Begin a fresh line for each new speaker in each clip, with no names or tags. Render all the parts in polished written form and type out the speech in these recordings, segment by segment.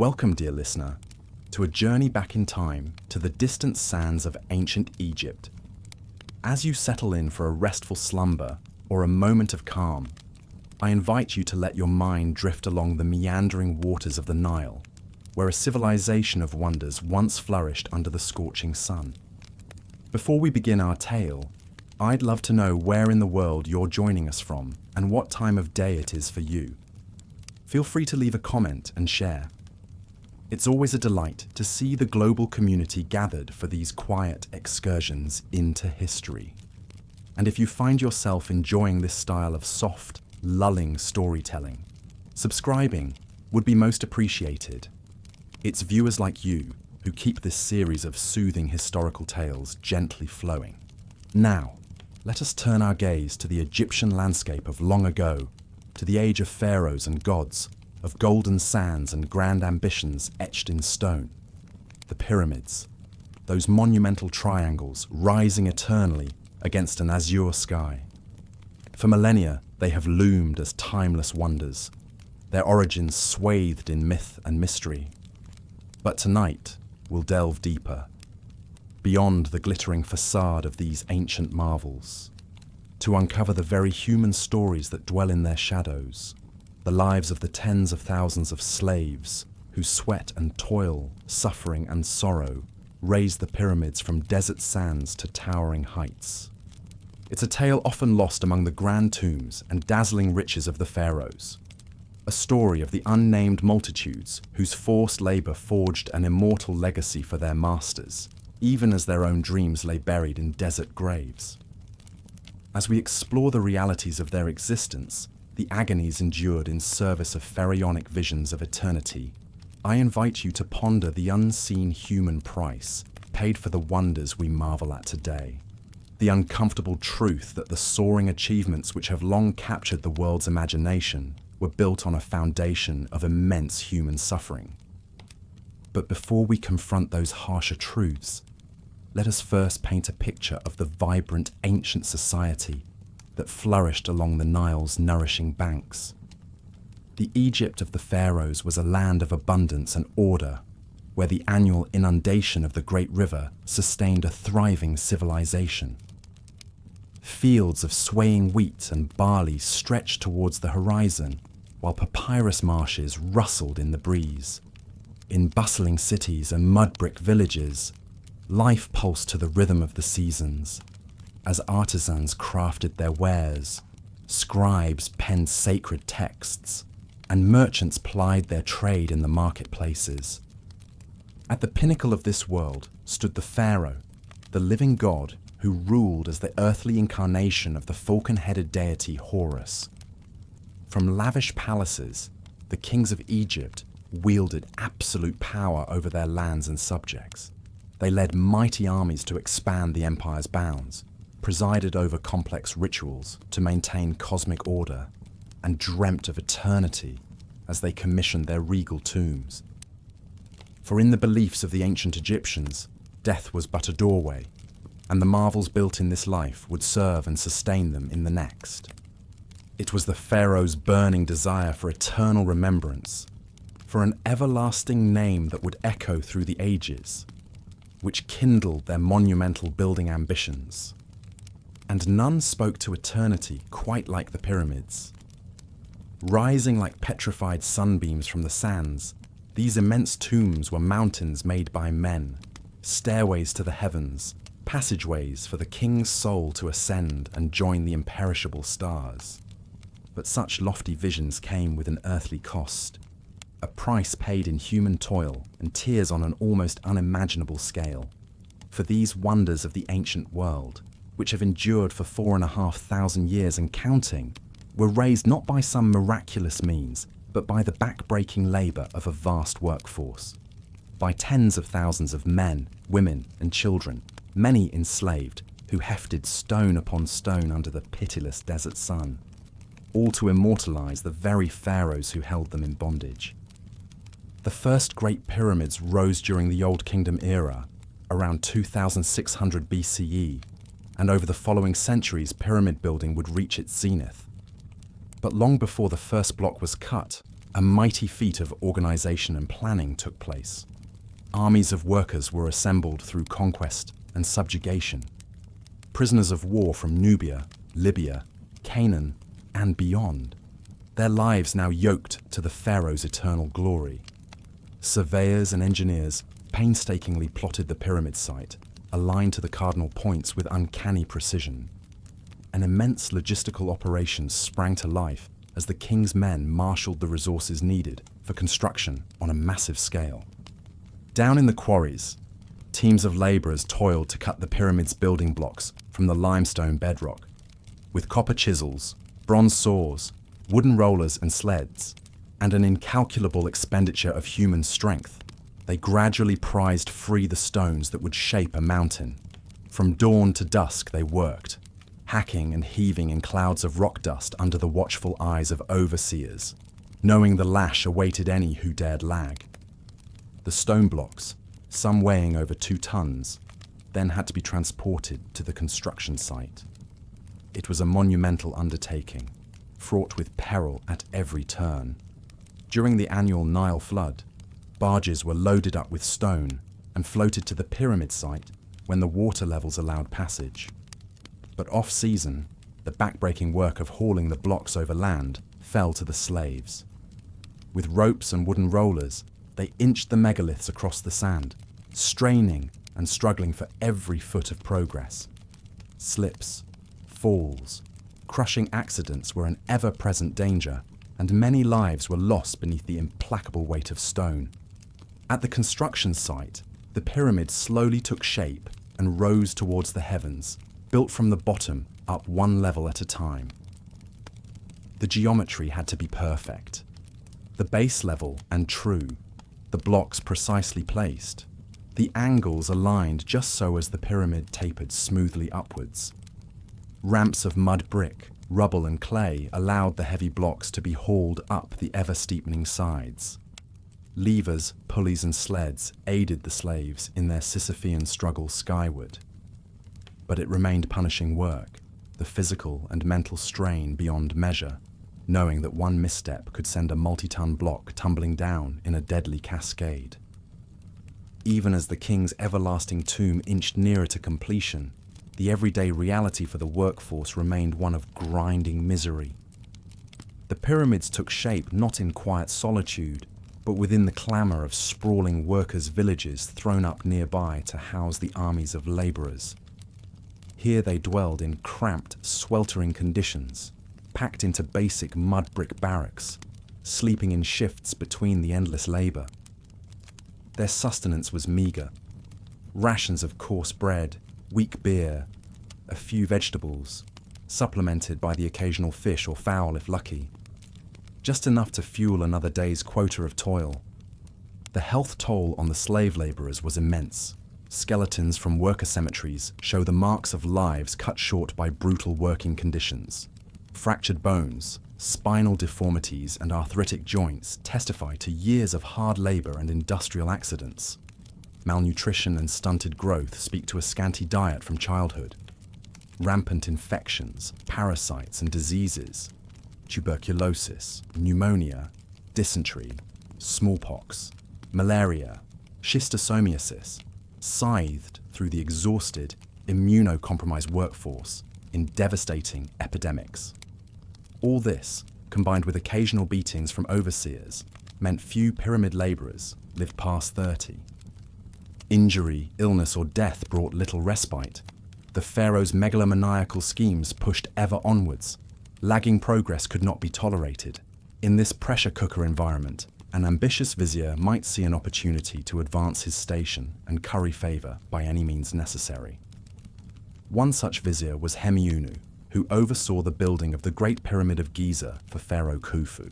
Welcome, dear listener, to a journey back in time to the distant sands of ancient Egypt. As you settle in for a restful slumber or a moment of calm, I invite you to let your mind drift along the meandering waters of the Nile, where a civilization of wonders once flourished under the scorching sun. Before we begin our tale, I'd love to know where in the world you're joining us from and what time of day it is for you. Feel free to leave a comment and share. It's always a delight to see the global community gathered for these quiet excursions into history. And if you find yourself enjoying this style of soft, lulling storytelling, subscribing would be most appreciated. It's viewers like you who keep this series of soothing historical tales gently flowing. Now, let us turn our gaze to the Egyptian landscape of long ago, to the age of pharaohs and gods, of golden sands and grand ambitions etched in stone. The pyramids, those monumental triangles rising eternally against an azure sky. For millennia, they have loomed as timeless wonders, their origins swathed in myth and mystery. But tonight, we'll delve deeper, beyond the glittering facade of these ancient marvels, to uncover the very human stories that dwell in their shadows, the lives of the tens of thousands of slaves whose sweat and toil, suffering and sorrow raised the pyramids from desert sands to towering heights. It's a tale often lost among the grand tombs and dazzling riches of the pharaohs, a story of the unnamed multitudes whose forced labor forged an immortal legacy for their masters, even as their own dreams lay buried in desert graves. As we explore the realities of their existence, the agonies endured in service of pharaonic visions of eternity, I invite you to ponder the unseen human price paid for the wonders we marvel at today. The uncomfortable truth that the soaring achievements which have long captured the world's imagination were built on a foundation of immense human suffering. But before we confront those harsher truths, let us first paint a picture of the vibrant ancient society that flourished along the Nile's nourishing banks. The Egypt of the pharaohs was a land of abundance and order, where the annual inundation of the great river sustained a thriving civilization. Fields of swaying wheat and barley stretched towards the horizon, while papyrus marshes rustled in the breeze. In bustling cities and mud-brick villages, life pulsed to the rhythm of the seasons. As artisans crafted their wares, scribes penned sacred texts, and merchants plied their trade in the marketplaces. At the pinnacle of this world stood the pharaoh, the living god who ruled as the earthly incarnation of the falcon-headed deity Horus. From lavish palaces, the kings of Egypt wielded absolute power over their lands and subjects. They led mighty armies to expand the empire's bounds, presided over complex rituals to maintain cosmic order, and dreamt of eternity as they commissioned their regal tombs. For in the beliefs of the ancient Egyptians, death was but a doorway, and the marvels built in this life would serve and sustain them in the next. It was the pharaoh's burning desire for eternal remembrance, for an everlasting name that would echo through the ages, which kindled their monumental building ambitions. And none spoke to eternity quite like the pyramids. Rising like petrified sunbeams from the sands, these immense tombs were mountains made by men, stairways to the heavens, passageways for the king's soul to ascend and join the imperishable stars. But such lofty visions came with an earthly cost, a price paid in human toil and tears on an almost unimaginable scale. For these wonders of the ancient world, which have endured for 4,500 years and counting, were raised not by some miraculous means, but by the back-breaking labour of a vast workforce, by tens of thousands of men, women and children, many enslaved, who hefted stone upon stone under the pitiless desert sun, all to immortalise the very pharaohs who held them in bondage. The first great pyramids rose during the Old Kingdom era, around 2600 BCE, and over the following centuries pyramid building would reach its zenith. But long before the first block was cut, A mighty feat of organization and planning took place. Armies of workers were assembled through conquest and subjugation. Prisoners of war from Nubia, Libya, Canaan, and beyond. Their lives now yoked to the pharaoh's eternal glory. Surveyors and engineers painstakingly plotted the pyramid site, aligned to the cardinal points with uncanny precision. An immense logistical operation sprang to life as the king's men marshaled the resources needed for construction on a massive scale. Down in the quarries, teams of laborers toiled to cut the pyramid's building blocks from the limestone bedrock. With copper chisels, bronze saws, wooden rollers and sleds, and an incalculable expenditure of human strength, they gradually prized free the stones that would shape a mountain. From dawn to dusk they worked, hacking and heaving in clouds of rock dust under the watchful eyes of overseers, knowing the lash awaited any who dared lag. The stone blocks, some weighing over 2 tons, then had to be transported to the construction site. It was a monumental undertaking, fraught with peril at every turn. During the annual Nile flood, barges were loaded up with stone and floated to the pyramid site when the water levels allowed passage. But off-season, the backbreaking work of hauling the blocks over land fell to the slaves. With ropes and wooden rollers, they inched the megaliths across the sand, straining and struggling for every foot of progress. Slips, falls, crushing accidents were an ever-present danger, and many lives were lost beneath the implacable weight of stone. At the construction site, the pyramid slowly took shape and rose towards the heavens, built from the bottom up one level at a time. The geometry had to be perfect. The base level and true, the blocks precisely placed, the angles aligned just so as the pyramid tapered smoothly upwards. Ramps of mud brick, rubble and clay allowed the heavy blocks to be hauled up the ever-steepening sides. Levers, pulleys and sleds aided the slaves in their Sisyphean struggle skyward. But it remained punishing work, the physical and mental strain beyond measure, knowing that one misstep could send a multi-ton block tumbling down in a deadly cascade. Even as the king's everlasting tomb inched nearer to completion, the everyday reality for the workforce remained one of grinding misery. The pyramids took shape not in quiet solitude, but within the clamour of sprawling workers' villages thrown up nearby to house the armies of labourers. Here they dwelled in cramped, sweltering conditions, packed into basic mud brick barracks, sleeping in shifts between the endless labour. Their sustenance was meagre. Rations of coarse bread, weak beer, a few vegetables, supplemented by the occasional fish or fowl if lucky. Just enough to fuel another day's quota of toil. The health toll on the slave labourers was immense. Skeletons from worker cemeteries show the marks of lives cut short by brutal working conditions. Fractured bones, spinal deformities and arthritic joints testify to years of hard labour and industrial accidents. Malnutrition and stunted growth speak to a scanty diet from childhood. Rampant infections, parasites and diseases, tuberculosis, pneumonia, dysentery, smallpox, malaria, schistosomiasis, scythed through the exhausted, immunocompromised workforce in devastating epidemics. All this, combined with occasional beatings from overseers, meant few pyramid labourers lived past 30. Injury, illness or death brought little respite. The pharaoh's megalomaniacal schemes pushed ever onwards. Lagging progress could not be tolerated. In this pressure cooker environment, an ambitious vizier might see an opportunity to advance his station and curry favour by any means necessary. One such vizier was Hemiunu, who oversaw the building of the Great Pyramid of Giza for Pharaoh Khufu.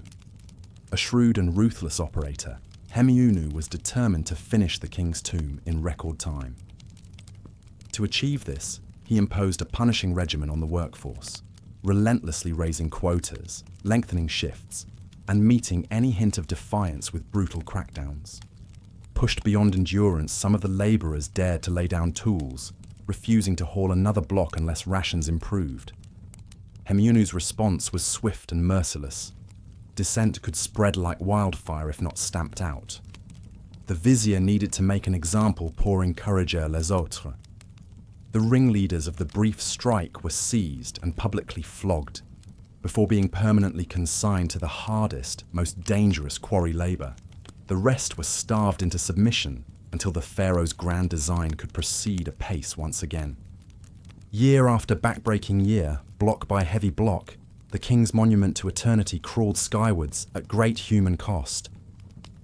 A shrewd and ruthless operator, Hemiunu was determined to finish the king's tomb in record time. To achieve this, he imposed a punishing regimen on the workforce, relentlessly raising quotas, lengthening shifts, and meeting any hint of defiance with brutal crackdowns. Pushed beyond endurance, some of the labourers dared to lay down tools, refusing to haul another block unless rations improved. Hemiunu's response was swift and merciless. dissent could spread like wildfire if not stamped out. The vizier needed to make an example pour encourager les autres. The ringleaders of the brief strike were seized and publicly flogged, before being permanently consigned to the hardest, most dangerous quarry labour. The rest were starved into submission until the pharaoh's grand design could proceed apace once again. Year after backbreaking year, block by heavy block, the king's monument to eternity crawled skywards at great human cost.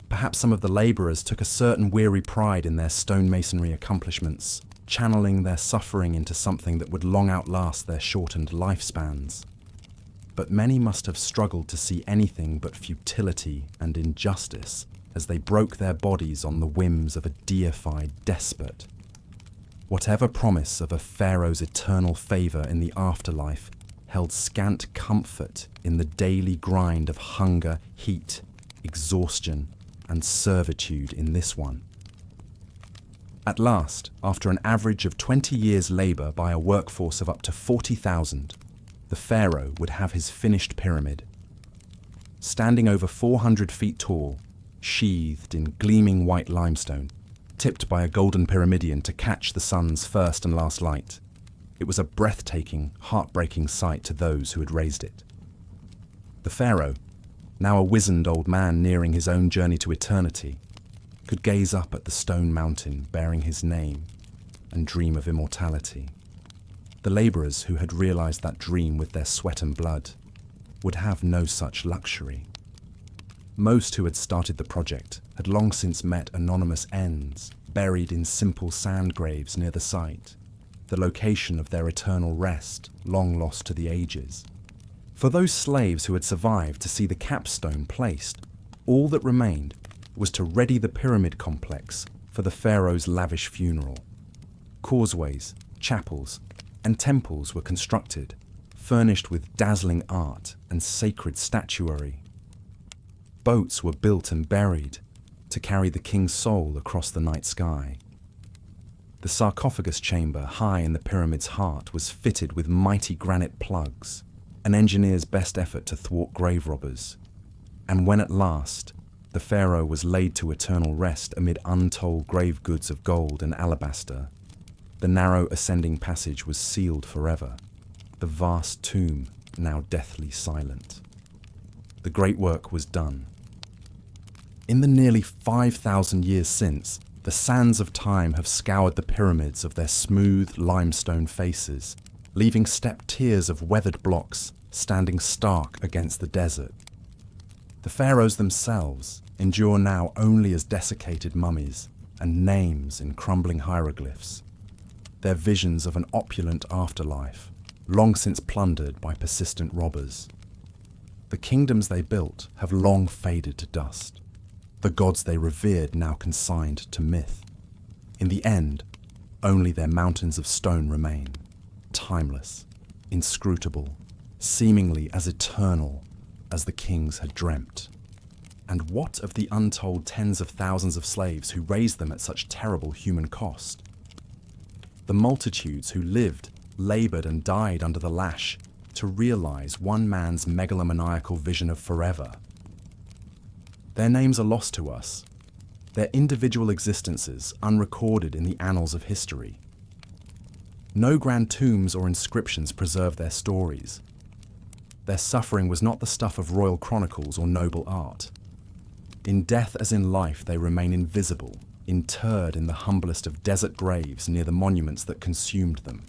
Perhaps some of the labourers took a certain weary pride in their stonemasonry accomplishments, channeling their suffering into something that would long outlast their shortened lifespans. But many must have struggled to see anything but futility and injustice as they broke their bodies on the whims of a deified despot. Whatever promise of a pharaoh's eternal favour in the afterlife held scant comfort in the daily grind of hunger, heat, exhaustion, and servitude in this one. At last, after an average of 20 years' labour by a workforce of up to 40,000, the pharaoh would have his finished pyramid. Standing over 400 feet tall, sheathed in gleaming white limestone, tipped by a golden pyramidion to catch the sun's first and last light, it was a breathtaking, heartbreaking sight to those who had raised it. The pharaoh, now a wizened old man nearing his own journey to eternity, could gaze up at the stone mountain bearing his name and dream of immortality. The labourers who had realised that dream with their sweat and blood would have no such luxury. Most who had started the project had long since met anonymous ends, buried in simple sand graves near the site, the location of their eternal rest, long lost to the ages. For those slaves who had survived to see the capstone placed, all that remained was to ready the pyramid complex for the pharaoh's lavish funeral. Causeways, chapels, and temples were constructed, furnished with dazzling art and sacred statuary. Boats were built and buried to carry the king's soul across the night sky. The sarcophagus chamber high in the pyramid's heart was fitted with mighty granite plugs, an engineer's best effort to thwart grave robbers. And when at last the pharaoh was laid to eternal rest amid untold grave goods of gold and alabaster, the narrow ascending passage was sealed forever, the vast tomb now deathly silent. The great work was done. In the nearly 5,000 years since, the sands of time have scoured the pyramids of their smooth limestone faces, leaving stepped tiers of weathered blocks standing stark against the desert. The pharaohs themselves endure now only as desiccated mummies and names in crumbling hieroglyphs, their visions of an opulent afterlife, long since plundered by persistent robbers. The kingdoms they built have long faded to dust, the gods they revered now consigned to myth. In the end, only their mountains of stone remain, timeless, inscrutable, seemingly as eternal as the kings had dreamt. And what of the untold tens of thousands of slaves who raised them at such terrible human cost? The multitudes who lived, laboured and died under the lash to realise one man's megalomaniacal vision of forever. Their names are lost to us, their individual existences unrecorded in the annals of history. No grand tombs or inscriptions preserve their stories. Their suffering was not the stuff of royal chronicles or noble art. In death as in life they remain invisible, interred in the humblest of desert graves near the monuments that consumed them.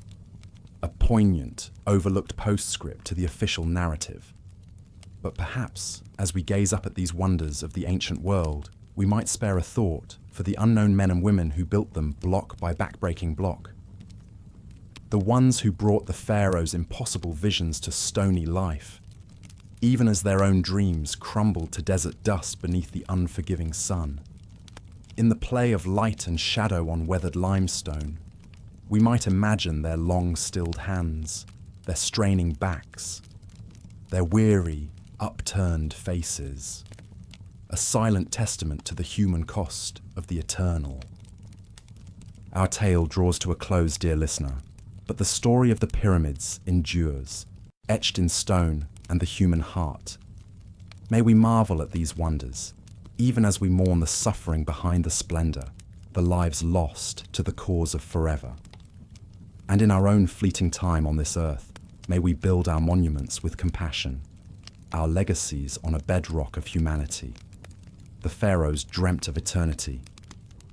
A poignant, overlooked postscript to the official narrative. But perhaps, as we gaze up at these wonders of the ancient world, we might spare a thought for the unknown men and women who built them block by backbreaking block. The ones who brought the pharaoh's impossible visions to stony life, even as their own dreams crumbled to desert dust beneath the unforgiving sun. In the play of light and shadow on weathered limestone, we might imagine their long stilled hands, their straining backs, their weary, upturned faces, a silent testament to the human cost of the eternal. Our tale draws to a close, dear listener, but the story of the pyramids endures, etched in stone and the human heart. May we marvel at these wonders, even as we mourn the suffering behind the splendor, the lives lost to the cause of forever. And in our own fleeting time on this earth, may we build our monuments with compassion, our legacies on a bedrock of humanity. The pharaohs dreamt of eternity.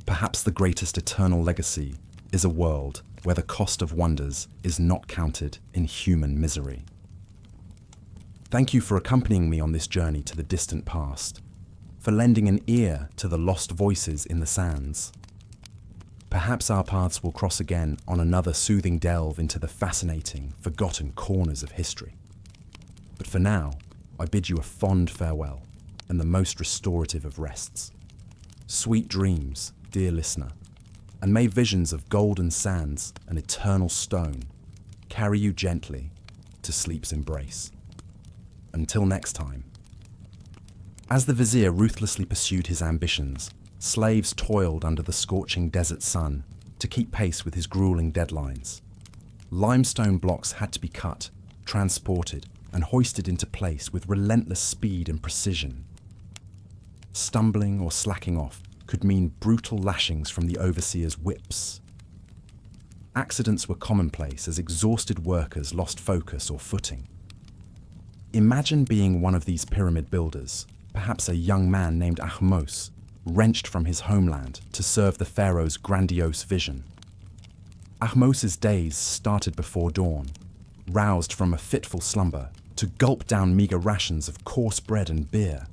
Perhaps the greatest eternal legacy is a world where the cost of wonders is not counted in human misery. Thank you for accompanying me on this journey to the distant past, for lending an ear to the lost voices in the sands. Perhaps our paths will cross again on another soothing delve into the fascinating, forgotten corners of history. But for now, I bid you a fond farewell and the most restorative of rests. Sweet dreams, dear listener, and may visions of golden sands and eternal stone carry you gently to sleep's embrace. Until next time. As the vizier ruthlessly pursued his ambitions, slaves toiled under the scorching desert sun to keep pace with his grueling deadlines. Limestone blocks had to be cut, transported, and hoisted into place with relentless speed and precision. Stumbling or slacking off could mean brutal lashings from the overseer's whips. Accidents were commonplace as exhausted workers lost focus or footing. Imagine being one of these pyramid builders, perhaps a young man named Ahmose, wrenched from his homeland to serve the pharaoh's grandiose vision. Ahmose's days started before dawn, roused from a fitful slumber to gulp down meager rations of coarse bread and beer.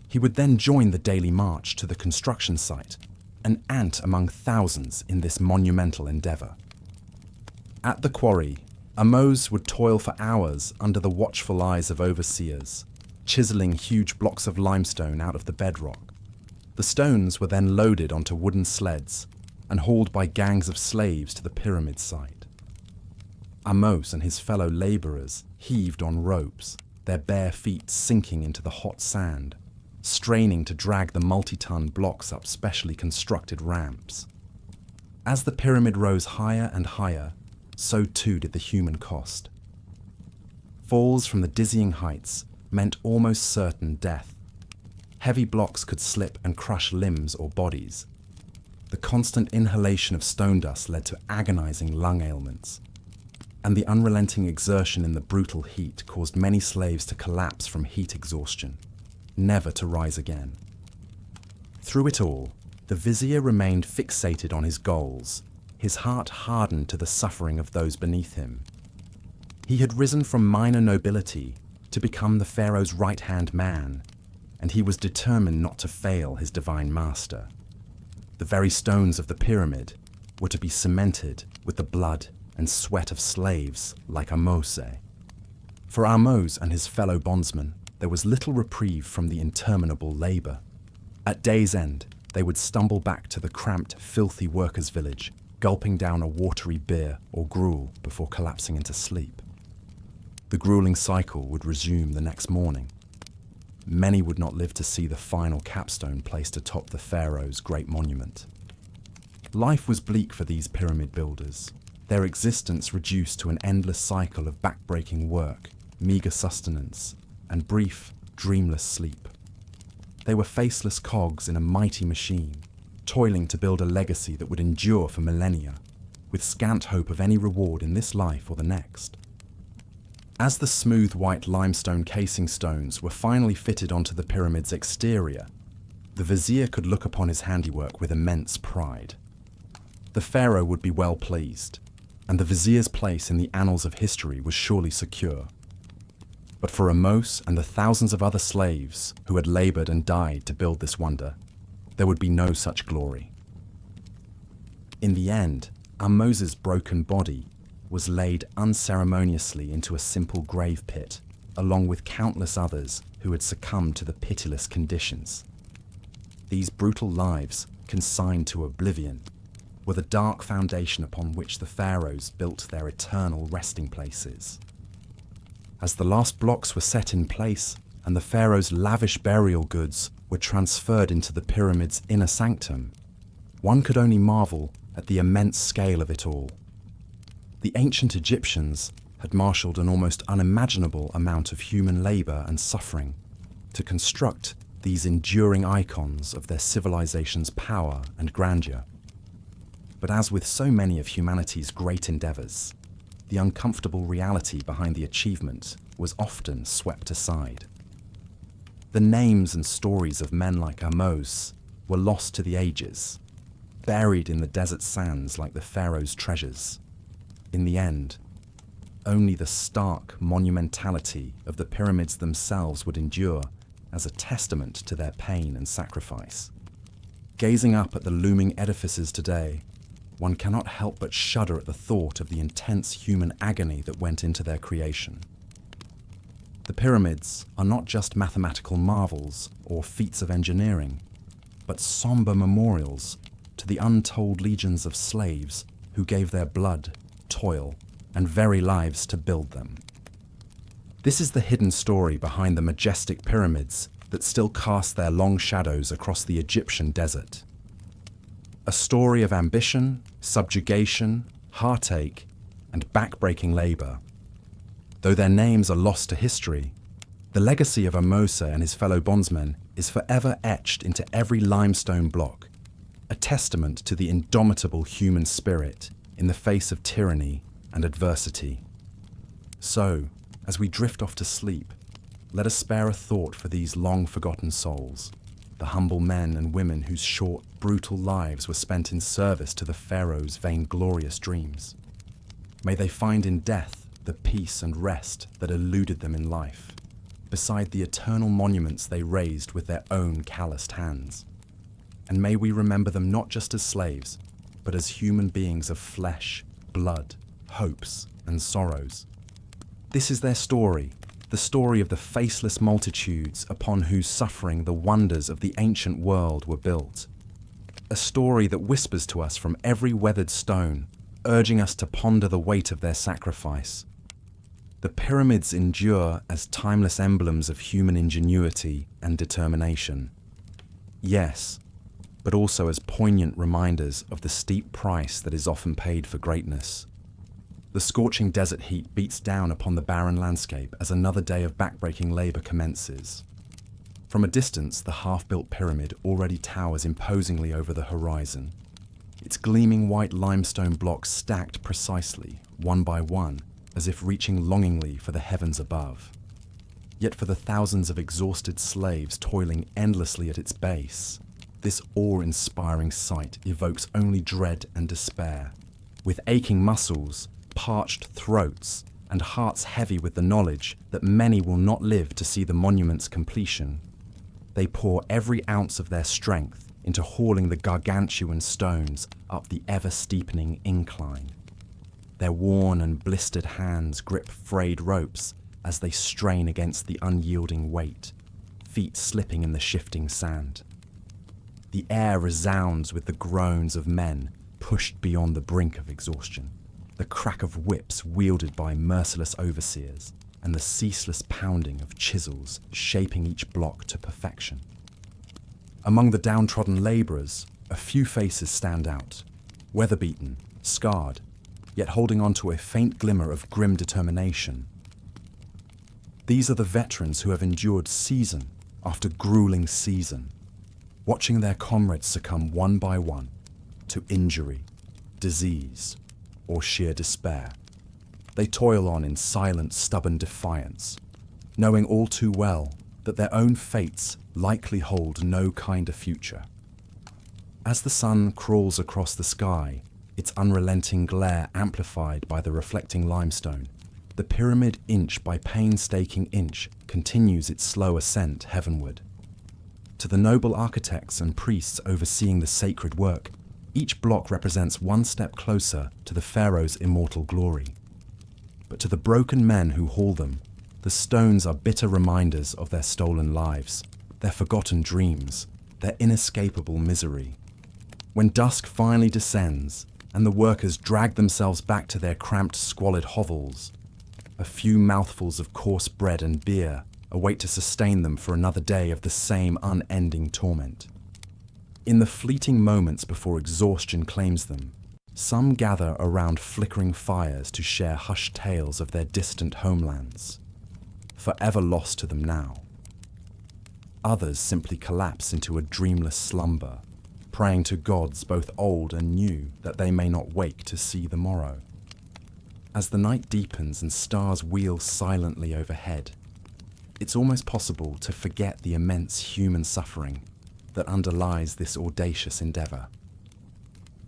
He would then join the daily march to the construction site, an ant among thousands in this monumental endeavor. At the quarry, Ahmose would toil for hours under the watchful eyes of overseers, chiseling huge blocks of limestone out of the bedrock. The stones were then loaded onto wooden sleds and hauled by gangs of slaves to the pyramid site. Ahmose and his fellow laborers heaved on ropes, their bare feet sinking into the hot sand, straining to drag the multi-ton blocks up specially constructed ramps. As the pyramid rose higher and higher, so too did the human cost. Falls from the dizzying heights meant almost certain death. Heavy blocks could slip and crush limbs or bodies. The constant inhalation of stone dust led to agonizing lung ailments, and the unrelenting exertion in the brutal heat caused many slaves to collapse from heat exhaustion, never to rise again. Through it all, the vizier remained fixated on his goals, his heart hardened to the suffering of those beneath him. He had risen from minor nobility to become the pharaoh's right-hand man, and he was determined not to fail his divine master. The very stones of the pyramid were to be cemented with the blood and sweat of slaves like Ahmose. For Ahmose and his fellow bondsmen, there was little reprieve from the interminable labor. At day's end, they would stumble back to the cramped, filthy workers' village, gulping down a watery beer or gruel before collapsing into sleep. The grueling cycle would resume the next morning. Many would not live to see the final capstone placed atop the pharaoh's great monument. Life was bleak for these pyramid builders, their existence reduced to an endless cycle of backbreaking work, meager sustenance, and brief, dreamless sleep. They were faceless cogs in a mighty machine, toiling to build a legacy that would endure for millennia, with scant hope of any reward in this life or the next. As the smooth white limestone casing stones were finally fitted onto the pyramid's exterior, the vizier could look upon his handiwork with immense pride. The pharaoh would be well pleased, and the vizier's place in the annals of history was surely secure. But for Ahmose and the thousands of other slaves who had labored and died to build this wonder, there would be no such glory. In the end, Ahmose's broken body was laid unceremoniously into a simple grave pit, along with countless others who had succumbed to the pitiless conditions. These brutal lives, consigned to oblivion, were the dark foundation upon which the pharaohs built their eternal resting places. As the last blocks were set in place and the pharaoh's lavish burial goods were transferred into the pyramid's inner sanctum, one could only marvel at the immense scale of it all. The ancient Egyptians had marshaled an almost unimaginable amount of human labor and suffering to construct these enduring icons of their civilization's power and grandeur. But as with so many of humanity's great endeavors, the uncomfortable reality behind the achievement was often swept aside. The names and stories of men like Ahmose were lost to the ages, buried in the desert sands like the pharaoh's treasures. In the end, only the stark monumentality of the pyramids themselves would endure as a testament to their pain and sacrifice. Gazing up at the looming edifices today, one cannot help but shudder at the thought of the intense human agony that went into their creation. The pyramids are not just mathematical marvels or feats of engineering, but somber memorials to the untold legions of slaves who gave their blood, toil, and very lives to build them. This is the hidden story behind the majestic pyramids that still cast their long shadows across the Egyptian desert. A story of ambition, subjugation, heartache, and backbreaking labor. Though their names are lost to history, the legacy of Ahmose and his fellow bondsmen is forever etched into every limestone block, a testament to the indomitable human spirit in the face of tyranny and adversity. So, as we drift off to sleep, let us spare a thought for these long-forgotten souls, the humble men and women whose short, brutal lives were spent in service to the pharaoh's vainglorious dreams. May they find in death the peace and rest that eluded them in life, beside the eternal monuments they raised with their own calloused hands. And may we remember them not just as slaves, but as human beings of flesh, blood, hopes, and sorrows. This is their story, the story of the faceless multitudes upon whose suffering the wonders of the ancient world were built. A story that whispers to us from every weathered stone, urging us to ponder the weight of their sacrifice. The pyramids endure as timeless emblems of human ingenuity and determination. Yes, but also as poignant reminders of the steep price that is often paid for greatness. The scorching desert heat beats down upon the barren landscape as another day of backbreaking labor commences. From a distance, the half-built pyramid already towers imposingly over the horizon, its gleaming white limestone blocks stacked precisely, one by one, as if reaching longingly for the heavens above. Yet for the thousands of exhausted slaves toiling endlessly at its base, this awe-inspiring sight evokes only dread and despair. With aching muscles, parched throats, and hearts heavy with the knowledge that many will not live to see the monument's completion, they pour every ounce of their strength into hauling the gargantuan stones up the ever-steepening incline. Their worn and blistered hands grip frayed ropes as they strain against the unyielding weight, feet slipping in the shifting sand. The air resounds with the groans of men pushed beyond the brink of exhaustion, the crack of whips wielded by merciless overseers, and the ceaseless pounding of chisels shaping each block to perfection. Among the downtrodden labourers, a few faces stand out, weather-beaten, scarred, yet holding on to a faint glimmer of grim determination. These are the veterans who have endured season after grueling season, watching their comrades succumb one by one to injury, disease, or sheer despair. They toil on in silent, stubborn defiance, knowing all too well that their own fates likely hold no kinder future. As the sun crawls across the sky, its unrelenting glare amplified by the reflecting limestone, the pyramid inch by painstaking inch continues its slow ascent heavenward. To the noble architects and priests overseeing the sacred work, each block represents one step closer to the pharaoh's immortal glory. But to the broken men who haul them, the stones are bitter reminders of their stolen lives, their forgotten dreams, their inescapable misery. When dusk finally descends and the workers drag themselves back to their cramped, squalid hovels, a few mouthfuls of coarse bread and beer await to sustain them for another day of the same unending torment. In the fleeting moments before exhaustion claims them, some gather around flickering fires to share hushed tales of their distant homelands, forever lost to them now. Others simply collapse into a dreamless slumber, praying to gods both old and new that they may not wake to see the morrow. As the night deepens and stars wheel silently overhead, it's almost possible to forget the immense human suffering that underlies this audacious endeavor.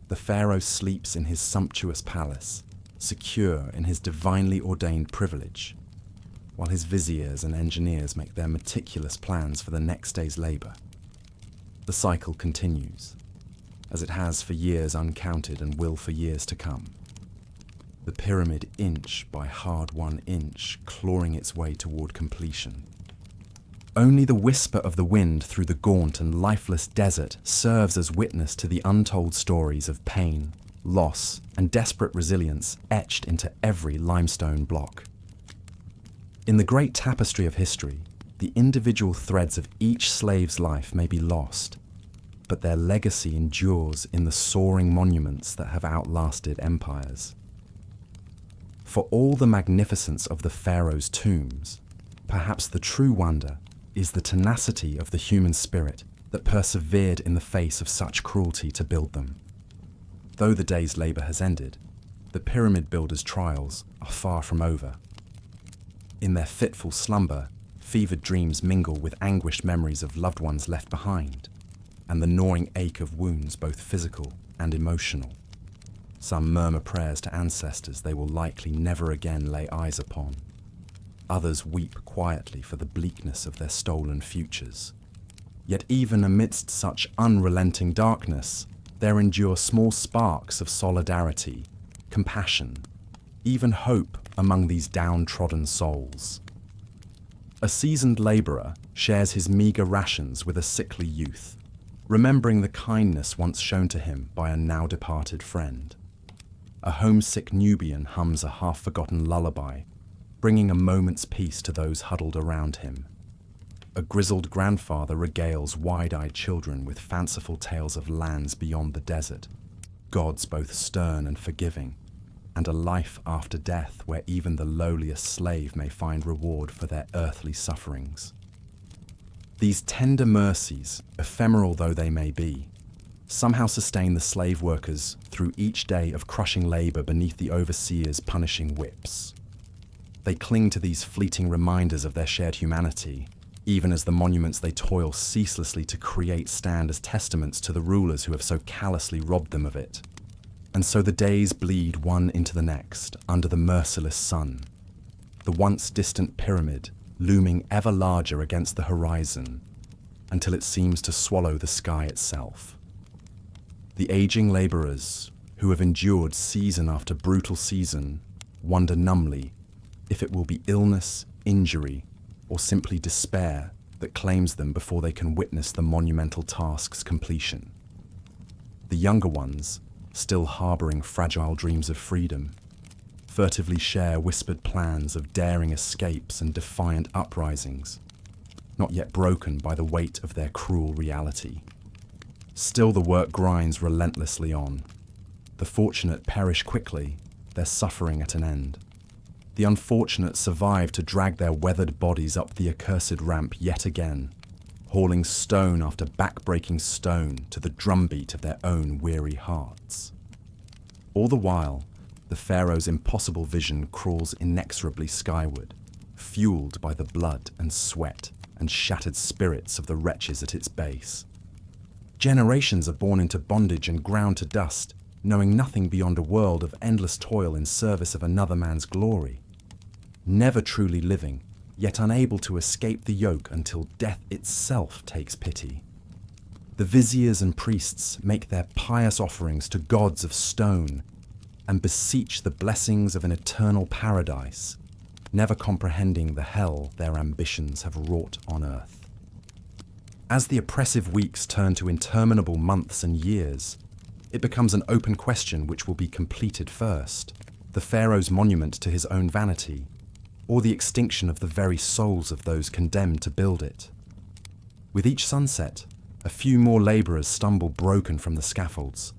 The pharaoh sleeps in his sumptuous palace, secure in his divinely ordained privilege, while his viziers and engineers make their meticulous plans for the next day's labor. The cycle continues, as it has for years uncounted and will for years to come. The pyramid inch by hard-won inch clawing its way toward completion. Only the whisper of the wind through the gaunt and lifeless desert serves as witness to the untold stories of pain, loss, and desperate resilience etched into every limestone block. In the great tapestry of history, the individual threads of each slave's life may be lost, but their legacy endures in the soaring monuments that have outlasted empires. For all the magnificence of the pharaoh's tombs, perhaps the true wonder is the tenacity of the human spirit that persevered in the face of such cruelty to build them. Though the day's labor has ended, the pyramid builders' trials are far from over. In their fitful slumber, fevered dreams mingle with anguished memories of loved ones left behind, and the gnawing ache of wounds both physical and emotional. Some murmur prayers to ancestors they will likely never again lay eyes upon. Others weep quietly for the bleakness of their stolen futures. Yet even amidst such unrelenting darkness, there endure small sparks of solidarity, compassion, even hope among these downtrodden souls. A seasoned labourer shares his meagre rations with a sickly youth, remembering the kindness once shown to him by a now-departed friend. A homesick Nubian hums a half-forgotten lullaby, bringing a moment's peace to those huddled around him. A grizzled grandfather regales wide-eyed children with fanciful tales of lands beyond the desert, gods both stern and forgiving, and a life after death where even the lowliest slave may find reward for their earthly sufferings. These tender mercies, ephemeral though they may be, somehow sustain the slave workers through each day of crushing labor beneath the overseer's punishing whips. They cling to these fleeting reminders of their shared humanity, even as the monuments they toil ceaselessly to create stand as testaments to the rulers who have so callously robbed them of it. And so the days bleed one into the next under the merciless sun, the once distant pyramid looming ever larger against the horizon until it seems to swallow the sky itself. The aging labourers, who have endured season after brutal season, wonder numbly if it will be illness, injury, or simply despair that claims them before they can witness the monumental task's completion. The younger ones, still harbouring fragile dreams of freedom, furtively share whispered plans of daring escapes and defiant uprisings, not yet broken by the weight of their cruel reality. Still the work grinds relentlessly on. The fortunate perish quickly, their suffering at an end. The unfortunate survive to drag their weathered bodies up the accursed ramp yet again, hauling stone after back-breaking stone to the drumbeat of their own weary hearts. All the while, the pharaoh's impossible vision crawls inexorably skyward, fueled by the blood and sweat and shattered spirits of the wretches at its base. Generations are born into bondage and ground to dust, knowing nothing beyond a world of endless toil in service of another man's glory. Never truly living, yet unable to escape the yoke until death itself takes pity. The viziers and priests make their pious offerings to gods of stone and beseech the blessings of an eternal paradise, never comprehending the hell their ambitions have wrought on earth. As the oppressive weeks turn to interminable months and years, it becomes an open question which will be completed first: the pharaoh's monument to his own vanity, or the extinction of the very souls of those condemned to build it. With each sunset, a few more labourers stumble broken from the scaffolds,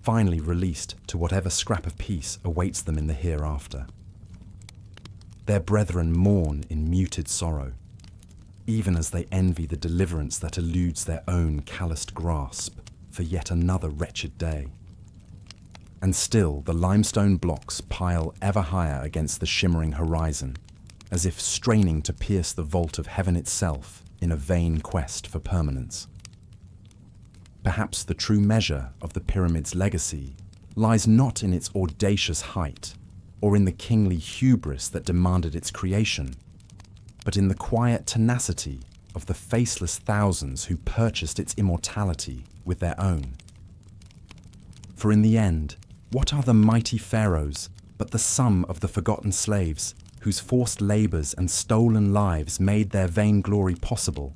finally released to whatever scrap of peace awaits them in the hereafter. Their brethren mourn in muted sorrow. even as they envy the deliverance that eludes their own calloused grasp for yet another wretched day. And still the limestone blocks pile ever higher against the shimmering horizon, as if straining to pierce the vault of heaven itself in a vain quest for permanence. Perhaps the true measure of the pyramid's legacy lies not in its audacious height or in the kingly hubris that demanded its creation, but in the quiet tenacity of the faceless thousands who purchased its immortality with their own. For in the end, what are the mighty pharaohs but the sum of the forgotten slaves whose forced labours and stolen lives made their vainglory possible?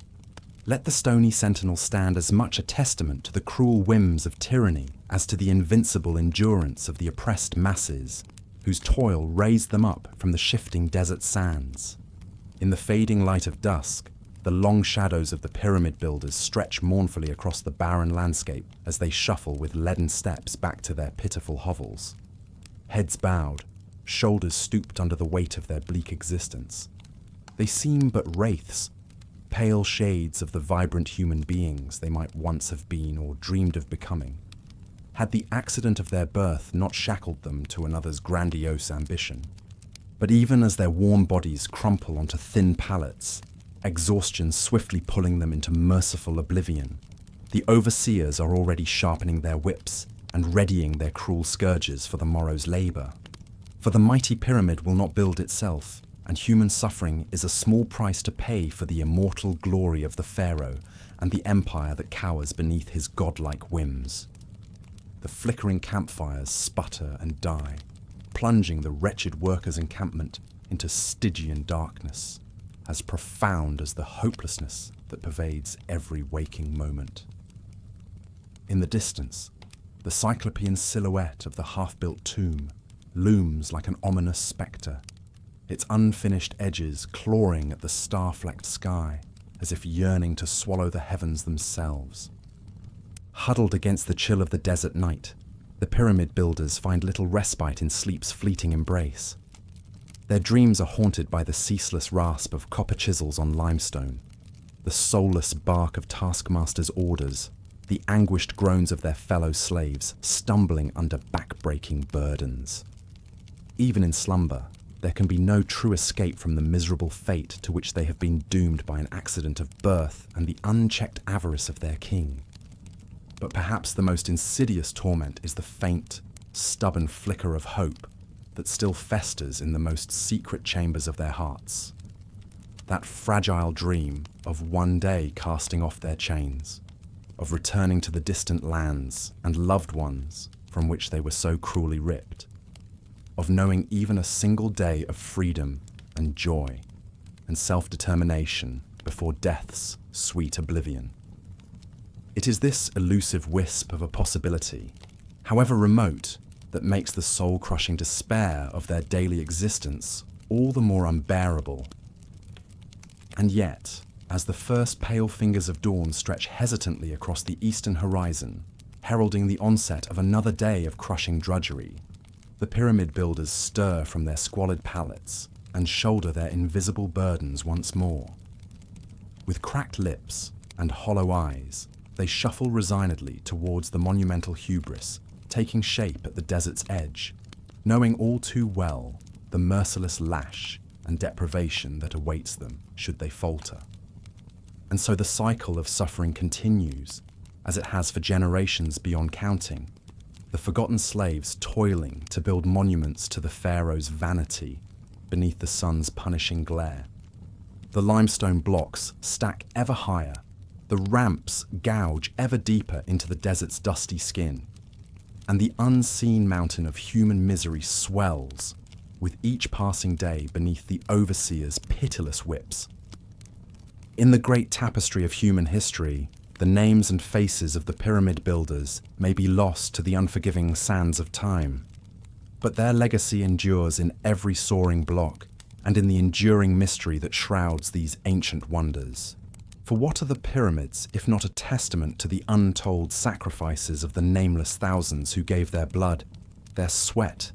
Let the stony sentinel stand as much a testament to the cruel whims of tyranny as to the invincible endurance of the oppressed masses, whose toil raised them up from the shifting desert sands. In the fading light of dusk, the long shadows of the pyramid builders stretch mournfully across the barren landscape as they shuffle with leaden steps back to their pitiful hovels. Heads bowed, shoulders stooped under the weight of their bleak existence. They seem but wraiths, pale shades of the vibrant human beings they might once have been or dreamed of becoming, had the accident of their birth not shackled them to another's grandiose ambition. But even as their warm bodies crumple onto thin pallets, exhaustion swiftly pulling them into merciful oblivion, the overseers are already sharpening their whips and readying their cruel scourges for the morrow's labour. For the mighty pyramid will not build itself, and human suffering is a small price to pay for the immortal glory of the pharaoh and the empire that cowers beneath his godlike whims. The flickering campfires sputter and die, plunging the wretched workers' encampment into Stygian darkness, as profound as the hopelessness that pervades every waking moment. In the distance, the cyclopean silhouette of the half-built tomb looms like an ominous spectre, its unfinished edges clawing at the star-flecked sky as if yearning to swallow the heavens themselves. Huddled against the chill of the desert night, the pyramid builders find little respite in sleep's fleeting embrace. Their dreams are haunted by the ceaseless rasp of copper chisels on limestone, the soulless bark of taskmasters' orders, the anguished groans of their fellow slaves stumbling under back-breaking burdens. Even in slumber, there can be no true escape from the miserable fate to which they have been doomed by an accident of birth and the unchecked avarice of their king. But perhaps the most insidious torment is the faint, stubborn flicker of hope that still festers in the most secret chambers of their hearts. That fragile dream of one day casting off their chains, of returning to the distant lands and loved ones from which they were so cruelly ripped, of knowing even a single day of freedom and joy and self-determination before death's sweet oblivion. It is this elusive wisp of a possibility, however remote, that makes the soul-crushing despair of their daily existence all the more unbearable. And yet, as the first pale fingers of dawn stretch hesitantly across the eastern horizon, heralding the onset of another day of crushing drudgery, the pyramid builders stir from their squalid pallets and shoulder their invisible burdens once more. With cracked lips and hollow eyes, they shuffle resignedly towards the monumental hubris taking shape at the desert's edge, knowing all too well the merciless lash and deprivation that awaits them should they falter. And so the cycle of suffering continues, as it has for generations beyond counting, the forgotten slaves toiling to build monuments to the pharaoh's vanity beneath the sun's punishing glare. The limestone blocks stack ever higher, the ramps gouge ever deeper into the desert's dusty skin, and the unseen mountain of human misery swells with each passing day beneath the overseer's pitiless whips. In the great tapestry of human history, the names and faces of the pyramid builders may be lost to the unforgiving sands of time, but their legacy endures in every soaring block and in the enduring mystery that shrouds these ancient wonders. For what are the pyramids if not a testament to the untold sacrifices of the nameless thousands who gave their blood, their sweat,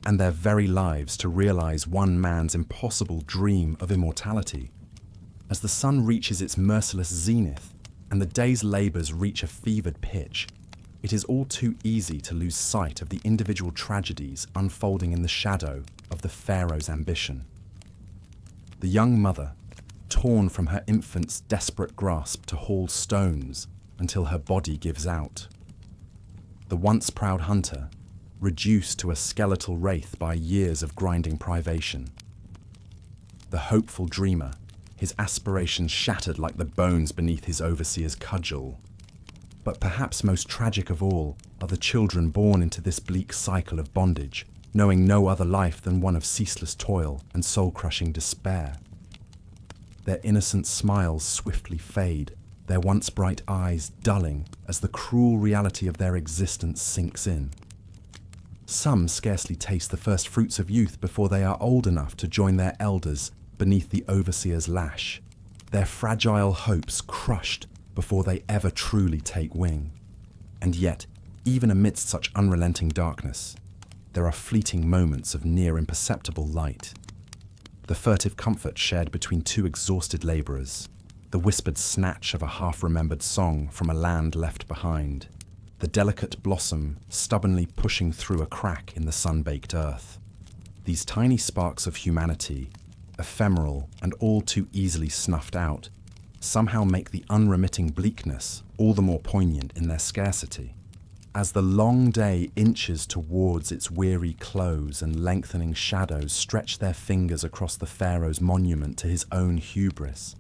and their very lives to realize one man's impossible dream of immortality? As the sun reaches its merciless zenith and the day's labours reach a fevered pitch, it is all too easy to lose sight of the individual tragedies unfolding in the shadow of the pharaoh's ambition. The young mother, torn from her infant's desperate grasp to haul stones until her body gives out. The once proud hunter, reduced to a skeletal wraith by years of grinding privation. The hopeful dreamer, his aspirations shattered like the bones beneath his overseer's cudgel. But perhaps most tragic of all are the children born into this bleak cycle of bondage, knowing no other life than one of ceaseless toil and soul-crushing despair. Their innocent smiles swiftly fade, their once bright eyes dulling as the cruel reality of their existence sinks in. Some scarcely taste the first fruits of youth before they are old enough to join their elders beneath the overseer's lash, their fragile hopes crushed before they ever truly take wing. And yet, even amidst such unrelenting darkness, there are fleeting moments of near imperceptible light. The furtive comfort shared between two exhausted labourers, the whispered snatch of a half-remembered song from a land left behind, the delicate blossom stubbornly pushing through a crack in the sun-baked earth. These tiny sparks of humanity, ephemeral and all too easily snuffed out, somehow make the unremitting bleakness all the more poignant in their scarcity. As the long day inches towards its weary close and lengthening shadows stretch their fingers across the pharaoh's monument to his own hubris,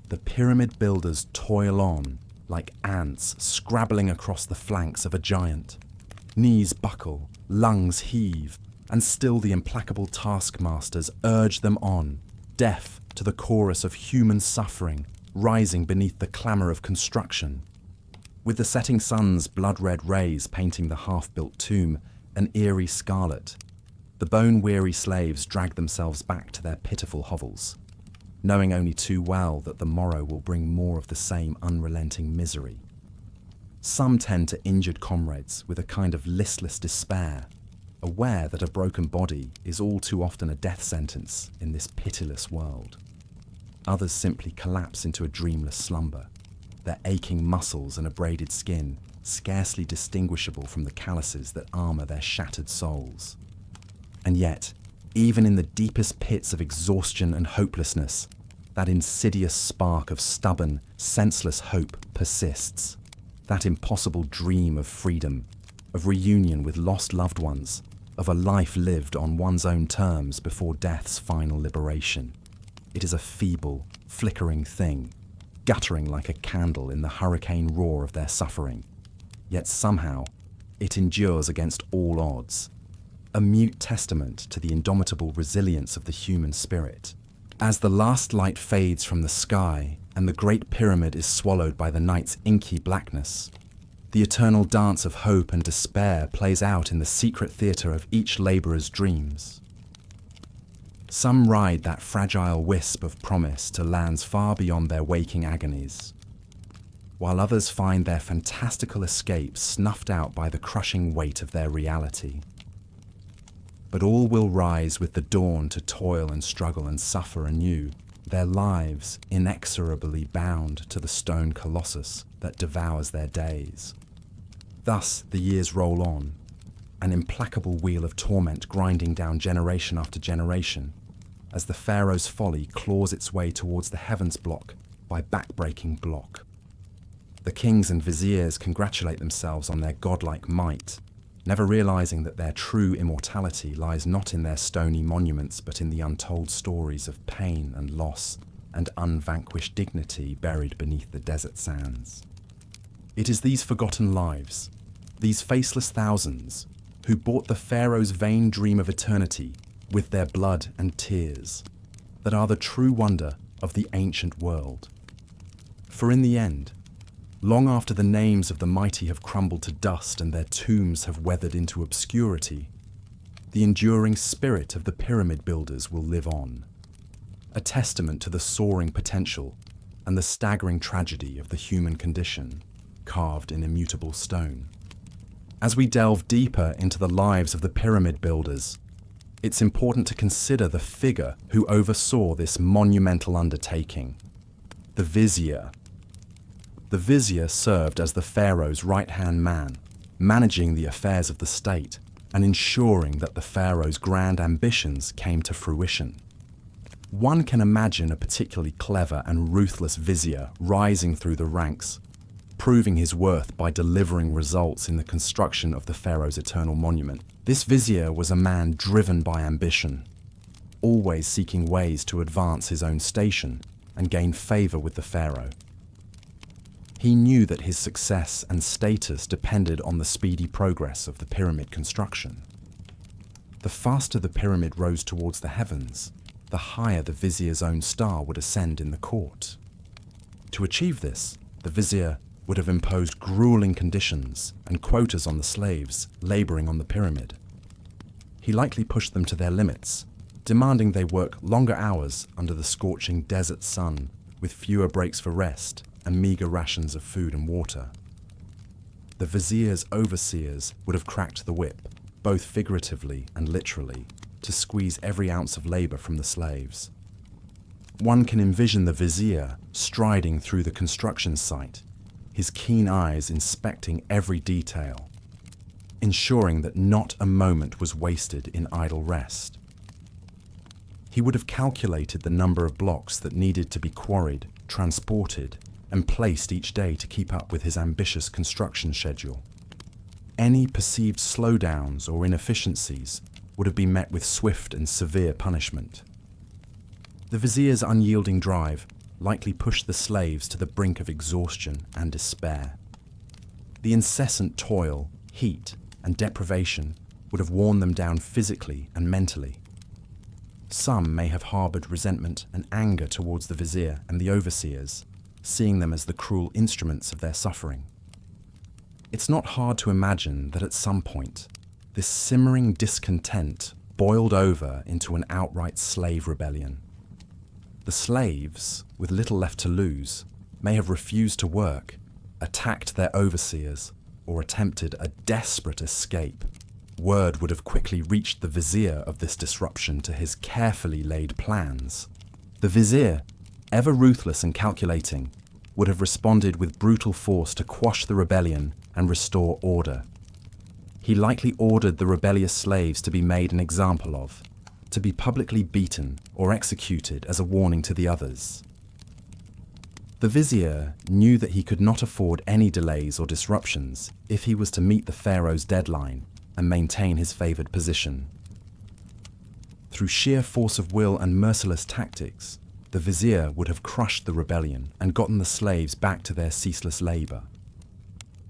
the pyramid builders toil on like ants scrabbling across the flanks of a giant. Knees buckle, lungs heave, and still the implacable taskmasters urge them on, deaf to the chorus of human suffering rising beneath the clamour of construction. With the setting sun's blood-red rays painting the half-built tomb an eerie scarlet, the bone-weary slaves drag themselves back to their pitiful hovels, knowing only too well that the morrow will bring more of the same unrelenting misery. Some tend to injured comrades with a kind of listless despair, aware that a broken body is all too often a death sentence in this pitiless world. Others simply collapse into a dreamless slumber, their aching muscles and abraded skin scarcely distinguishable from the calluses that armour their shattered souls. And yet, even in the deepest pits of exhaustion and hopelessness, that insidious spark of stubborn, senseless hope persists. That impossible dream of freedom, of reunion with lost loved ones, of a life lived on one's own terms before death's final liberation. It is a feeble, flickering thing, guttering like a candle in the hurricane roar of their suffering. Yet somehow, it endures against all odds, a mute testament to the indomitable resilience of the human spirit. As the last light fades from the sky and the Great Pyramid is swallowed by the night's inky blackness, the eternal dance of hope and despair plays out in the secret theatre of each labourer's dreams. Some ride that fragile wisp of promise to lands far beyond their waking agonies, while others find their fantastical escape snuffed out by the crushing weight of their reality. But all will rise with the dawn to toil and struggle and suffer anew, their lives inexorably bound to the stone colossus that devours their days. Thus the years roll on, an implacable wheel of torment grinding down generation after generation, as the pharaoh's folly claws its way towards the heavens block by back-breaking block. The kings and viziers congratulate themselves on their godlike might, never realizing that their true immortality lies not in their stony monuments but in the untold stories of pain and loss and unvanquished dignity buried beneath the desert sands. It is these forgotten lives, these faceless thousands, who bought the pharaoh's vain dream of eternity with their blood and tears, that are the true wonder of the ancient world. For in the end, long after the names of the mighty have crumbled to dust and their tombs have weathered into obscurity, the enduring spirit of the pyramid builders will live on, a testament to the soaring potential and the staggering tragedy of the human condition, carved in immutable stone. As we delve deeper into the lives of the pyramid builders, it's important to consider the figure who oversaw this monumental undertaking, The vizier. The vizier served as the pharaoh's right-hand man, managing the affairs of the state and ensuring that the pharaoh's grand ambitions came to fruition. One can imagine a particularly clever and ruthless vizier rising through the ranks, proving his worth by delivering results in the construction of the pharaoh's eternal monument. This vizier was a man driven by ambition, always seeking ways to advance his own station and gain favor with the pharaoh. He knew that his success and status depended on the speedy progress of the pyramid construction. The faster the pyramid rose towards the heavens, the higher the vizier's own star would ascend in the court. To achieve this, the vizier would have imposed grueling conditions and quotas on the slaves laboring on the pyramid. He likely pushed them to their limits, demanding they work longer hours under the scorching desert sun with fewer breaks for rest and meager rations of food and water. The vizier's overseers would have cracked the whip, both figuratively and literally, to squeeze every ounce of labor from the slaves. One can envision the vizier striding through the construction site, his keen eyes inspecting every detail, ensuring that not a moment was wasted in idle rest. He would have calculated the number of blocks that needed to be quarried, transported, and placed each day to keep up with his ambitious construction schedule. Any perceived slowdowns or inefficiencies would have been met with swift and severe punishment. The vizier's unyielding drive likely pushed the slaves to the brink of exhaustion and despair. The incessant toil, heat, and deprivation would have worn them down physically and mentally. Some may have harbored resentment and anger towards the vizier and the overseers, seeing them as the cruel instruments of their suffering. It's not hard to imagine that at some point, this simmering discontent boiled over into an outright slave rebellion. The slaves, with little left to lose, may have refused to work, attacked their overseers, or attempted a desperate escape. Word would have quickly reached the vizier of this disruption to his carefully laid plans. The vizier, ever ruthless and calculating, would have responded with brutal force to quash the rebellion and restore order. He likely ordered the rebellious slaves to be made an example of, to be publicly beaten or executed as a warning to the others. The vizier knew that he could not afford any delays or disruptions if he was to meet the pharaoh's deadline and maintain his favored position. Through sheer force of will and merciless tactics, the vizier would have crushed the rebellion and gotten the slaves back to their ceaseless labor.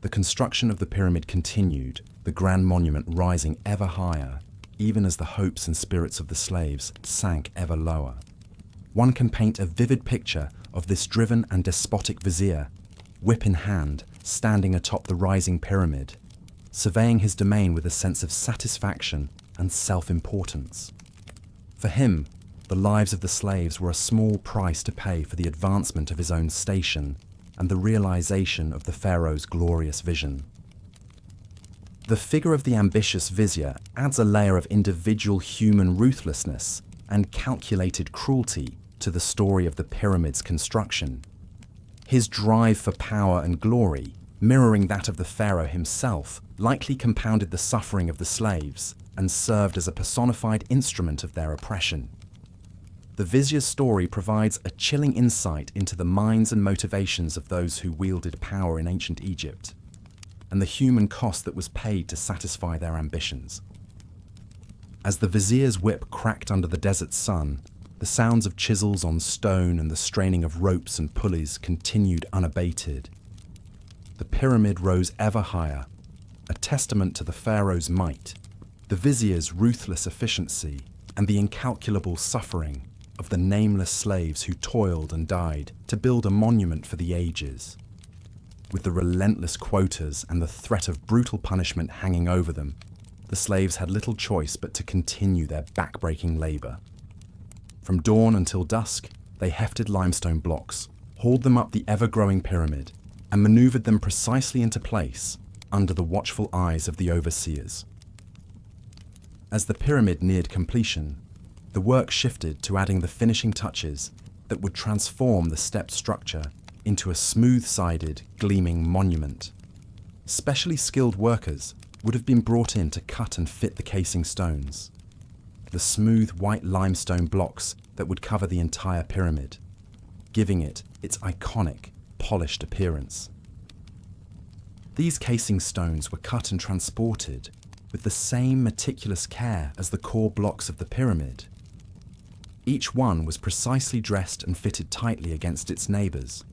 The construction of the pyramid continued, the grand monument rising ever higher, even as the hopes and spirits of the slaves sank ever lower. One can paint a vivid picture of this driven and despotic vizier, whip in hand, standing atop the rising pyramid, surveying his domain with a sense of satisfaction and self-importance. For him, the lives of the slaves were a small price to pay for the advancement of his own station and the realization of the pharaoh's glorious vision. The figure of the ambitious vizier adds a layer of individual human ruthlessness and calculated cruelty to the story of the pyramid's construction. His drive for power and glory, mirroring that of the pharaoh himself, likely compounded the suffering of the slaves and served as a personified instrument of their oppression. The vizier's story provides a chilling insight into the minds and motivations of those who wielded power in ancient Egypt, and the human cost that was paid to satisfy their ambitions. As the vizier's whip cracked under the desert sun, the sounds of chisels on stone and the straining of ropes and pulleys continued unabated. The pyramid rose ever higher, a testament to the pharaoh's might, the vizier's ruthless efficiency, and the incalculable suffering of the nameless slaves who toiled and died to build a monument for the ages. With the relentless quotas and the threat of brutal punishment hanging over them, the slaves had little choice but to continue their back-breaking labor. From dawn until dusk, they hefted limestone blocks, hauled them up the ever-growing pyramid, and maneuvered them precisely into place under the watchful eyes of the overseers. As the pyramid neared completion, the work shifted to adding the finishing touches that would transform the stepped structure into a smooth-sided, gleaming monument. Specially skilled workers would have been brought in to cut and fit the casing stones, the smooth white limestone blocks that would cover the entire pyramid, giving it its iconic, polished appearance. These casing stones were cut and transported with the same meticulous care as the core blocks of the pyramid. Each one was precisely dressed and fitted tightly against its neighbours,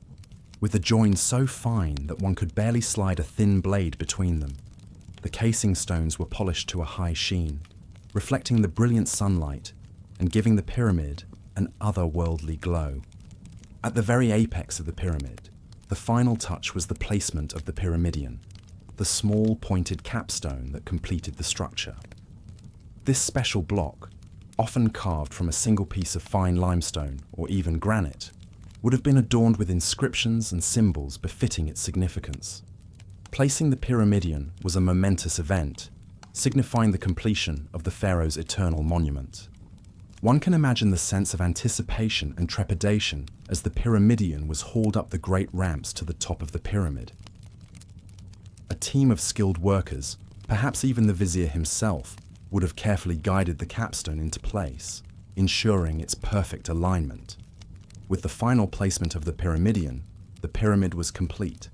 with the joins so fine that one could barely slide a thin blade between them. The casing stones were polished to a high sheen, reflecting the brilliant sunlight and giving the pyramid an otherworldly glow. At the very apex of the pyramid, the final touch was the placement of the pyramidion, the small pointed capstone that completed the structure. This special block, often carved from a single piece of fine limestone or even granite, would have been adorned with inscriptions and symbols befitting its significance. Placing the pyramidion was a momentous event, signifying the completion of the pharaoh's eternal monument. One can imagine the sense of anticipation and trepidation as the pyramidion was hauled up the great ramps to the top of the pyramid. A team of skilled workers, perhaps even the vizier himself, would have carefully guided the capstone into place, ensuring its perfect alignment. With the final placement of the pyramidion, the pyramid was complete,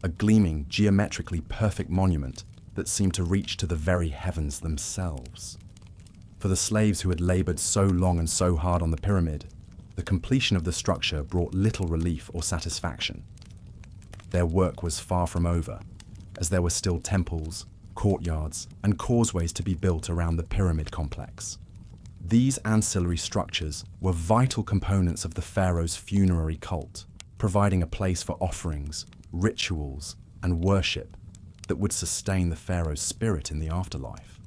a gleaming, geometrically perfect monument that seemed to reach to the very heavens themselves. For the slaves who had laboured so long and so hard on the pyramid, the completion of the structure brought little relief or satisfaction. Their work was far from over, as there were still temples, courtyards, and causeways to be built around the pyramid complex. These ancillary structures were vital components of the pharaoh's funerary cult, providing a place for offerings, rituals, and worship that would sustain the pharaoh's spirit in the afterlife.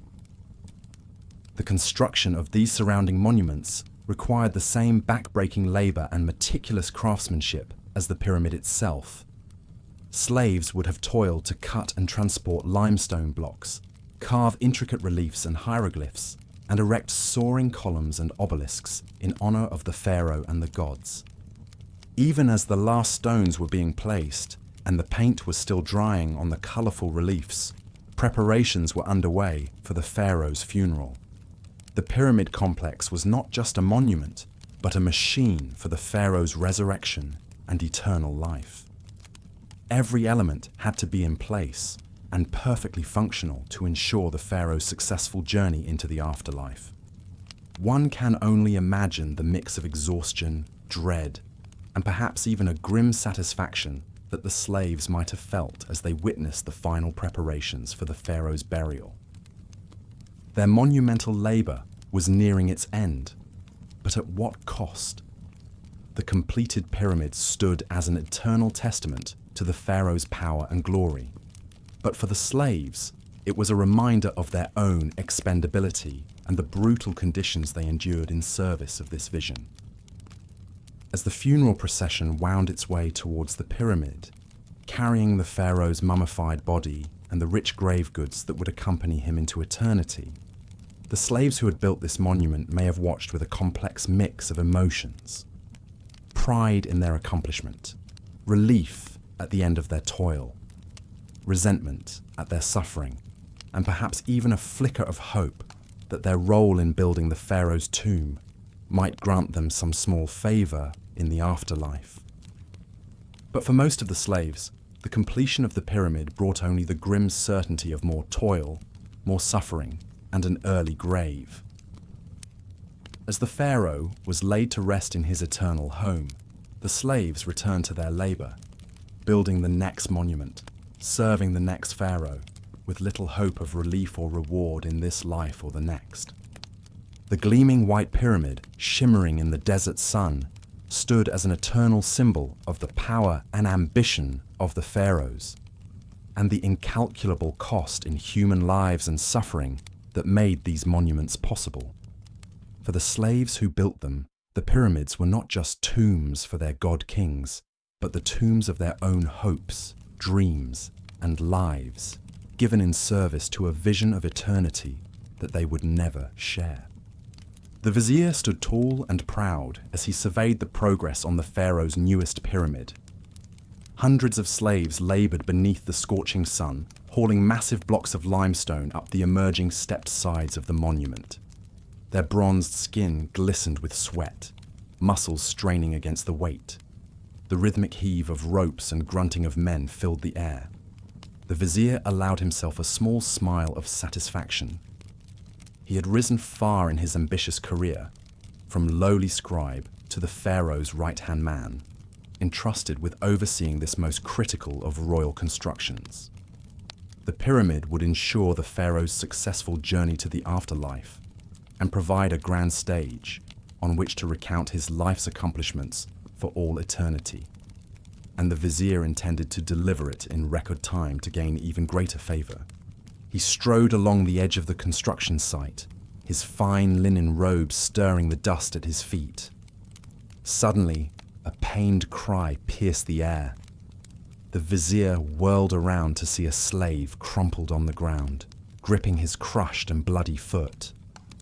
The construction of these surrounding monuments required the same back-breaking labour and meticulous craftsmanship as the pyramid itself. Slaves would have toiled to cut and transport limestone blocks, carve intricate reliefs and hieroglyphs, and erect soaring columns and obelisks in honour of the pharaoh and the gods. Even as the last stones were being placed and the paint was still drying on the colourful reliefs, preparations were underway for the pharaoh's funeral. The pyramid complex was not just a monument, but a machine for the pharaoh's resurrection and eternal life. Every element had to be in place and perfectly functional to ensure the pharaoh's successful journey into the afterlife. One can only imagine the mix of exhaustion, dread, and perhaps even a grim satisfaction that the slaves might have felt as they witnessed the final preparations for the pharaoh's burial. Their monumental labour was nearing its end, but at what cost? The completed pyramid stood as an eternal testament to the pharaoh's power and glory, but for the slaves, it was a reminder of their own expendability and the brutal conditions they endured in service of this vision. As the funeral procession wound its way towards the pyramid, carrying the pharaoh's mummified body and the rich grave goods that would accompany him into eternity, the slaves who had built this monument may have watched with a complex mix of emotions: pride in their accomplishment, relief at the end of their toil, resentment at their suffering, and perhaps even a flicker of hope that their role in building the pharaoh's tomb might grant them some small favour in the afterlife. But for most of the slaves, the completion of the pyramid brought only the grim certainty of more toil, more suffering, and an early grave. As the pharaoh was laid to rest in his eternal home, the slaves returned to their labour, building the next monument, serving the next pharaoh, with little hope of relief or reward in this life or the next. The gleaming white pyramid, shimmering in the desert sun, stood as an eternal symbol of the power and ambition of the pharaohs, and the incalculable cost in human lives and suffering that made these monuments possible. For the slaves who built them, the pyramids were not just tombs for their god-kings, but the tombs of their own hopes, dreams, and lives, given in service to a vision of eternity that they would never share. The vizier stood tall and proud as he surveyed the progress on the pharaoh's newest pyramid. Hundreds of slaves labored beneath the scorching sun, hauling massive blocks of limestone up the emerging stepped sides of the monument. Their bronzed skin glistened with sweat, muscles straining against the weight. The rhythmic heave of ropes and grunting of men filled the air. The vizier allowed himself a small smile of satisfaction. He had risen far in his ambitious career, from lowly scribe to the pharaoh's right-hand man, entrusted with overseeing this most critical of royal constructions. The pyramid would ensure the pharaoh's successful journey to the afterlife and provide a grand stage on which to recount his life's accomplishments for all eternity. And the vizier intended to deliver it in record time to gain even greater favor. He strode along the edge of the construction site, his fine linen robes stirring the dust at his feet. Suddenly, a pained cry pierced the air. The vizier whirled around to see a slave crumpled on the ground, gripping his crushed and bloody foot.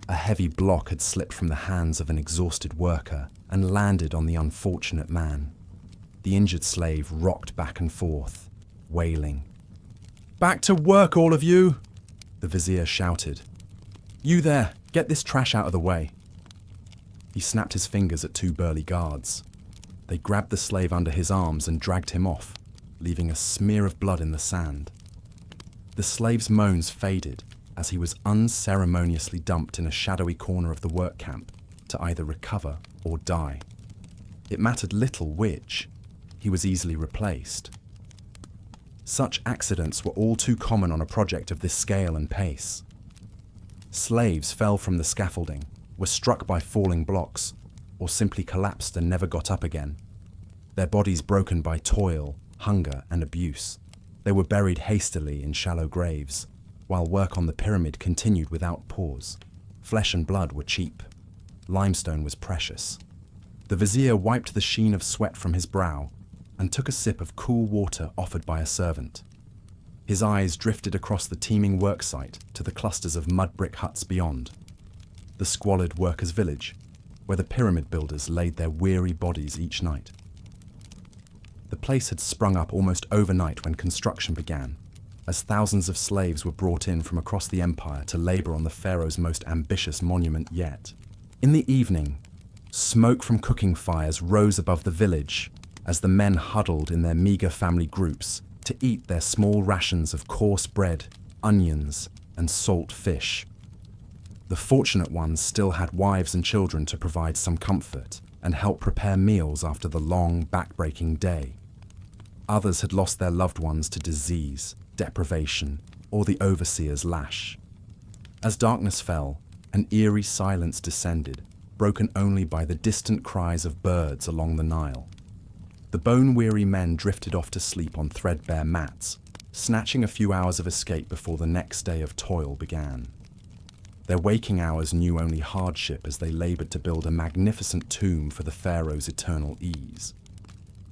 A heavy block had slipped from the hands of an exhausted worker and landed on the unfortunate man. The injured slave rocked back and forth, wailing. "Back to work, all of you!" the vizier shouted. "You there, get this trash out of the way." He snapped his fingers at two burly guards. They grabbed the slave under his arms and dragged him off, leaving a smear of blood in the sand. The slave's moans faded as he was unceremoniously dumped in a shadowy corner of the work camp to either recover or die. It mattered little which. He was easily replaced. Such accidents were all too common on a project of this scale and pace. Slaves fell from the scaffolding, were struck by falling blocks, or simply collapsed and never got up again. Their bodies broken by toil, hunger, and abuse. They were buried hastily in shallow graves, while work on the pyramid continued without pause. Flesh and blood were cheap. Limestone was precious. The vizier wiped the sheen of sweat from his brow and took a sip of cool water offered by a servant. His eyes drifted across the teeming worksite to the clusters of mud brick huts beyond. The squalid workers' village, where the pyramid builders laid their weary bodies each night. The place had sprung up almost overnight when construction began, as thousands of slaves were brought in from across the empire to labor on the pharaoh's most ambitious monument yet. In the evening, smoke from cooking fires rose above the village as the men huddled in their meager family groups to eat their small rations of coarse bread, onions, and salt fish. The fortunate ones still had wives and children to provide some comfort and help prepare meals after the long, back-breaking day. Others had lost their loved ones to disease, deprivation, or the overseer's lash. As darkness fell, an eerie silence descended, broken only by the distant cries of birds along the Nile. The bone-weary men drifted off to sleep on threadbare mats, snatching a few hours of escape before the next day of toil began. Their waking hours knew only hardship as they labored to build a magnificent tomb for the pharaoh's eternal ease.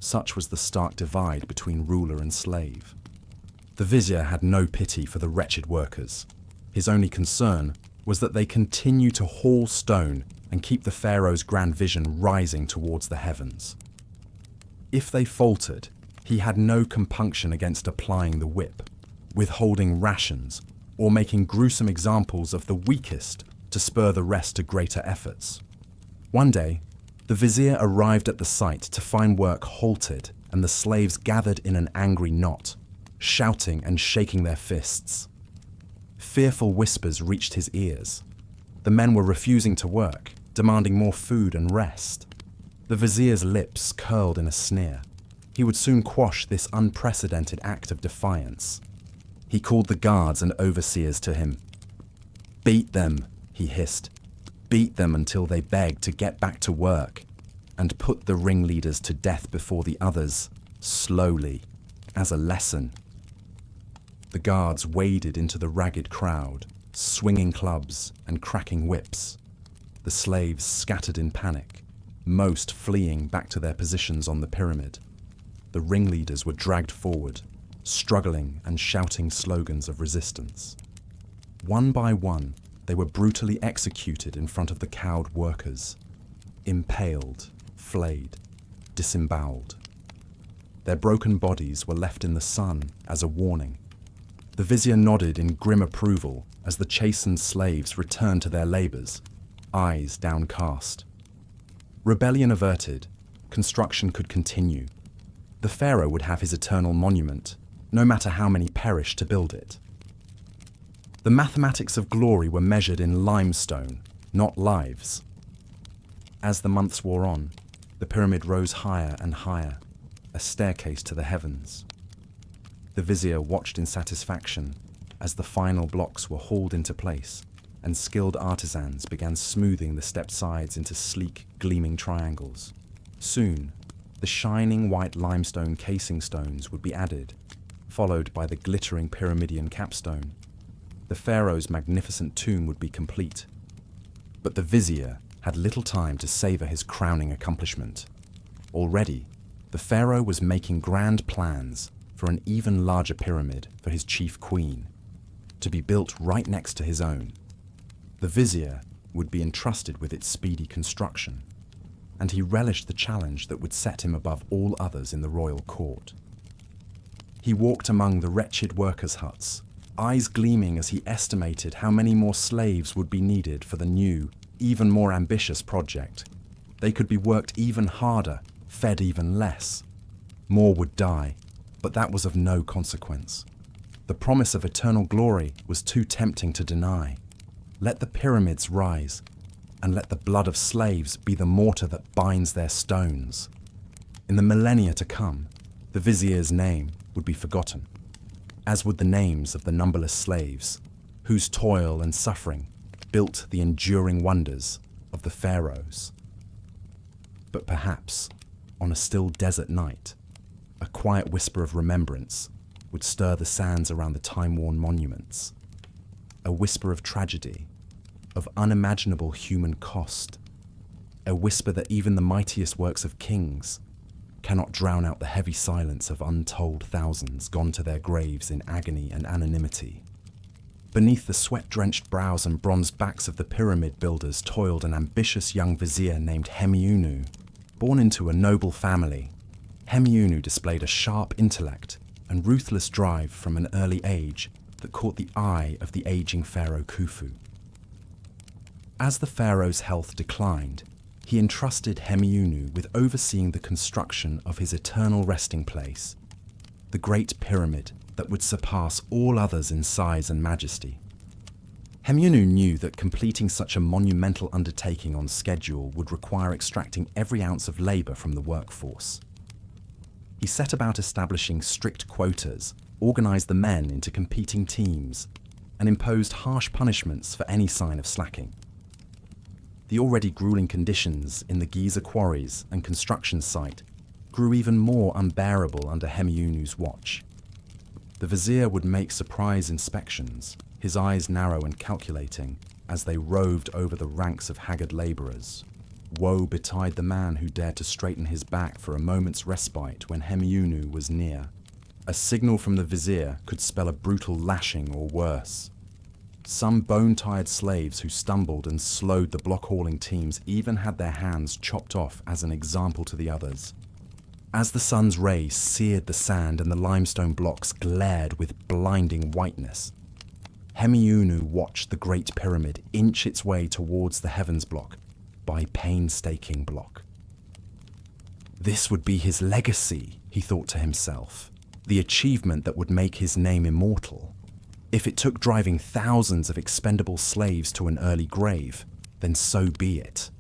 Such was the stark divide between ruler and slave. The vizier had no pity for the wretched workers. His only concern was that they continue to haul stone and keep the pharaoh's grand vision rising towards the heavens. If they faltered, he had no compunction against applying the whip, withholding rations, or making gruesome examples of the weakest to spur the rest to greater efforts. One day, the vizier arrived at the site to find work halted and the slaves gathered in an angry knot, shouting and shaking their fists. Fearful whispers reached his ears. The men were refusing to work, demanding more food and rest. The vizier's lips curled in a sneer. He would soon quash this unprecedented act of defiance. He called the guards and overseers to him. "Beat them," he hissed. "Beat them until they beg to get back to work, and put the ringleaders to death before the others, slowly, as a lesson." The guards waded into the ragged crowd, swinging clubs and cracking whips. The slaves scattered in panic, most fleeing back to their positions on the pyramid. The ringleaders were dragged forward, struggling and shouting slogans of resistance. One by one, they were brutally executed in front of the cowed workers, impaled, flayed, disemboweled. Their broken bodies were left in the sun as a warning. The vizier nodded in grim approval as the chastened slaves returned to their labours, eyes downcast. Rebellion averted, construction could continue. The pharaoh would have his eternal monument, no matter how many perished to build it. The mathematics of glory were measured in limestone, not lives. As the months wore on, the pyramid rose higher and higher, a staircase to the heavens. The vizier watched in satisfaction as the final blocks were hauled into place and skilled artisans began smoothing the stepped sides into sleek, gleaming triangles. Soon, the shining white limestone casing stones would be added, followed by the glittering pyramidion capstone. The pharaoh's magnificent tomb would be complete. But the vizier had little time to savour his crowning accomplishment. Already, the pharaoh was making grand plans for an even larger pyramid for his chief queen, to be built right next to his own. The vizier would be entrusted with its speedy construction, and he relished the challenge that would set him above all others in the royal court. He walked among the wretched workers' huts, eyes gleaming as he estimated how many more slaves would be needed for the new, even more ambitious project. They could be worked even harder, fed even less. More would die, but that was of no consequence. The promise of eternal glory was too tempting to deny. Let the pyramids rise, and let the blood of slaves be the mortar that binds their stones. In the millennia to come, the vizier's name would be forgotten, as would the names of the numberless slaves, whose toil and suffering built the enduring wonders of the pharaohs. But perhaps, on a still desert night, a quiet whisper of remembrance would stir the sands around the time-worn monuments. A whisper of tragedy, of unimaginable human cost. A whisper that even the mightiest works of kings cannot drown out the heavy silence of untold thousands gone to their graves in agony and anonymity. Beneath the sweat-drenched brows and bronzed backs of the pyramid builders toiled an ambitious young vizier named Hemiunu. Born into a noble family, Hemiunu displayed a sharp intellect and ruthless drive from an early age that caught the eye of the aging pharaoh Khufu. As the pharaoh's health declined, he entrusted Hemiunu with overseeing the construction of his eternal resting place, the Great Pyramid that would surpass all others in size and majesty. Hemiunu knew that completing such a monumental undertaking on schedule would require extracting every ounce of labour from the workforce. He set about establishing strict quotas, organised the men into competing teams, and imposed harsh punishments for any sign of slacking. The already grueling conditions in the Giza quarries and construction site grew even more unbearable under Hemiunu's watch. The vizier would make surprise inspections, his eyes narrow and calculating as they roved over the ranks of haggard labourers. Woe betide the man who dared to straighten his back for a moment's respite when Hemiunu was near. A signal from the vizier could spell a brutal lashing or worse. Some bone-tired slaves who stumbled and slowed the block-hauling teams even had their hands chopped off as an example to the others. As the sun's rays seared the sand and the limestone blocks glared with blinding whiteness, Hemiunu watched the Great Pyramid inch its way towards the heavens block by painstaking block. This would be his legacy, he thought to himself, the achievement that would make his name immortal. If it took driving thousands of expendable slaves to an early grave, then so be it.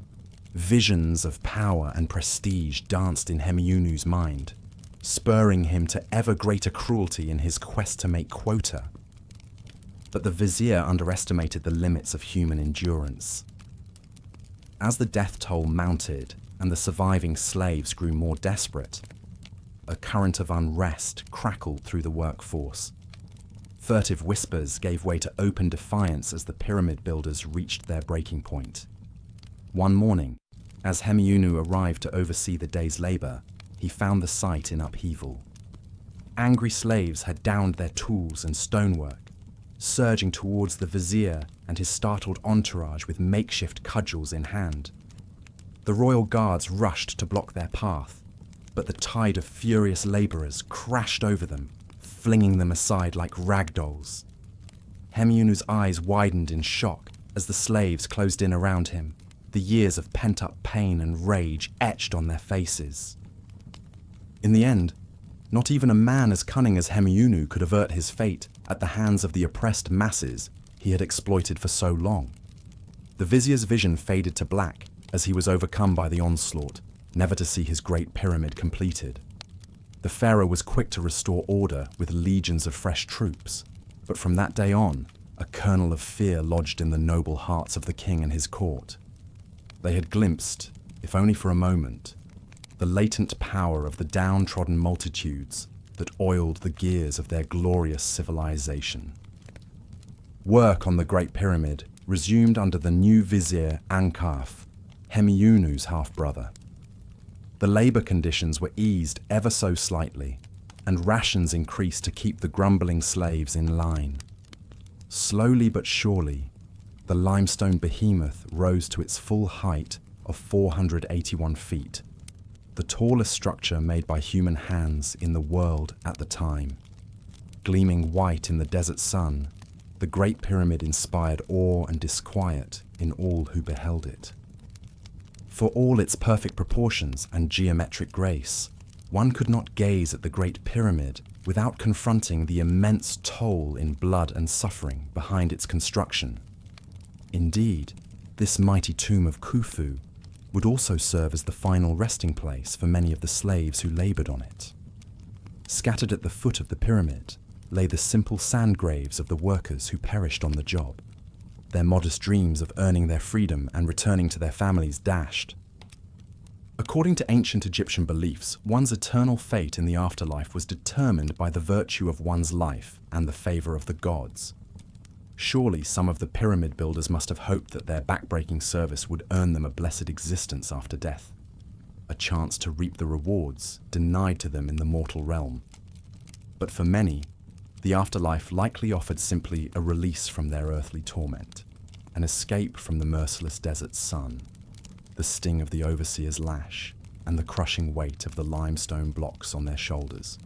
Visions of power and prestige danced in Hemiunu's mind, spurring him to ever greater cruelty in his quest to make quota. But the vizier underestimated the limits of human endurance. As the death toll mounted and the surviving slaves grew more desperate, a current of unrest crackled through the workforce. Furtive whispers gave way to open defiance as the pyramid builders reached their breaking point. One morning, as Hemiunu arrived to oversee the day's labour, he found the site in upheaval. Angry slaves had downed their tools and stonework. surging towards the vizier and his startled entourage with makeshift cudgels in hand. The royal guards rushed to block their path, but the tide of furious labourers crashed over them, flinging them aside like ragdolls. Hemiunu's eyes widened in shock as the slaves closed in around him, the years of pent-up pain and rage etched on their faces. In the end, not even a man as cunning as Hemiunu could avert his fate at the hands of the oppressed masses he had exploited for so long. The vizier's vision faded to black as he was overcome by the onslaught, never to see his great pyramid completed. The pharaoh was quick to restore order with legions of fresh troops, but from that day on, a kernel of fear lodged in the noble hearts of the king and his court. They had glimpsed, if only for a moment, the latent power of the downtrodden multitudes that oiled the gears of their glorious civilization. Work on the Great Pyramid resumed under the new vizier Ankaf, Hemiunu's half-brother. The labour conditions were eased ever so slightly, and rations increased to keep the grumbling slaves in line. Slowly but surely, the limestone behemoth rose to its full height of 481 feet, the tallest structure made by human hands in the world at the time. Gleaming white in the desert sun, the Great Pyramid inspired awe and disquiet in all who beheld it. For all its perfect proportions and geometric grace, one could not gaze at the Great Pyramid without confronting the immense toll in blood and suffering behind its construction. Indeed, this mighty tomb of Khufu would also serve as the final resting place for many of the slaves who laboured on it. Scattered at the foot of the pyramid lay the simple sand graves of the workers who perished on the job, their modest dreams of earning their freedom and returning to their families dashed. According to ancient Egyptian beliefs, one's eternal fate in the afterlife was determined by the virtue of one's life and the favour of the gods. Surely some of the pyramid builders must have hoped that their backbreaking service would earn them a blessed existence after death, a chance to reap the rewards denied to them in the mortal realm. But for many, the afterlife likely offered simply a release from their earthly torment, an escape from the merciless desert sun, the sting of the overseer's lash, and the crushing weight of the limestone blocks on their shoulders.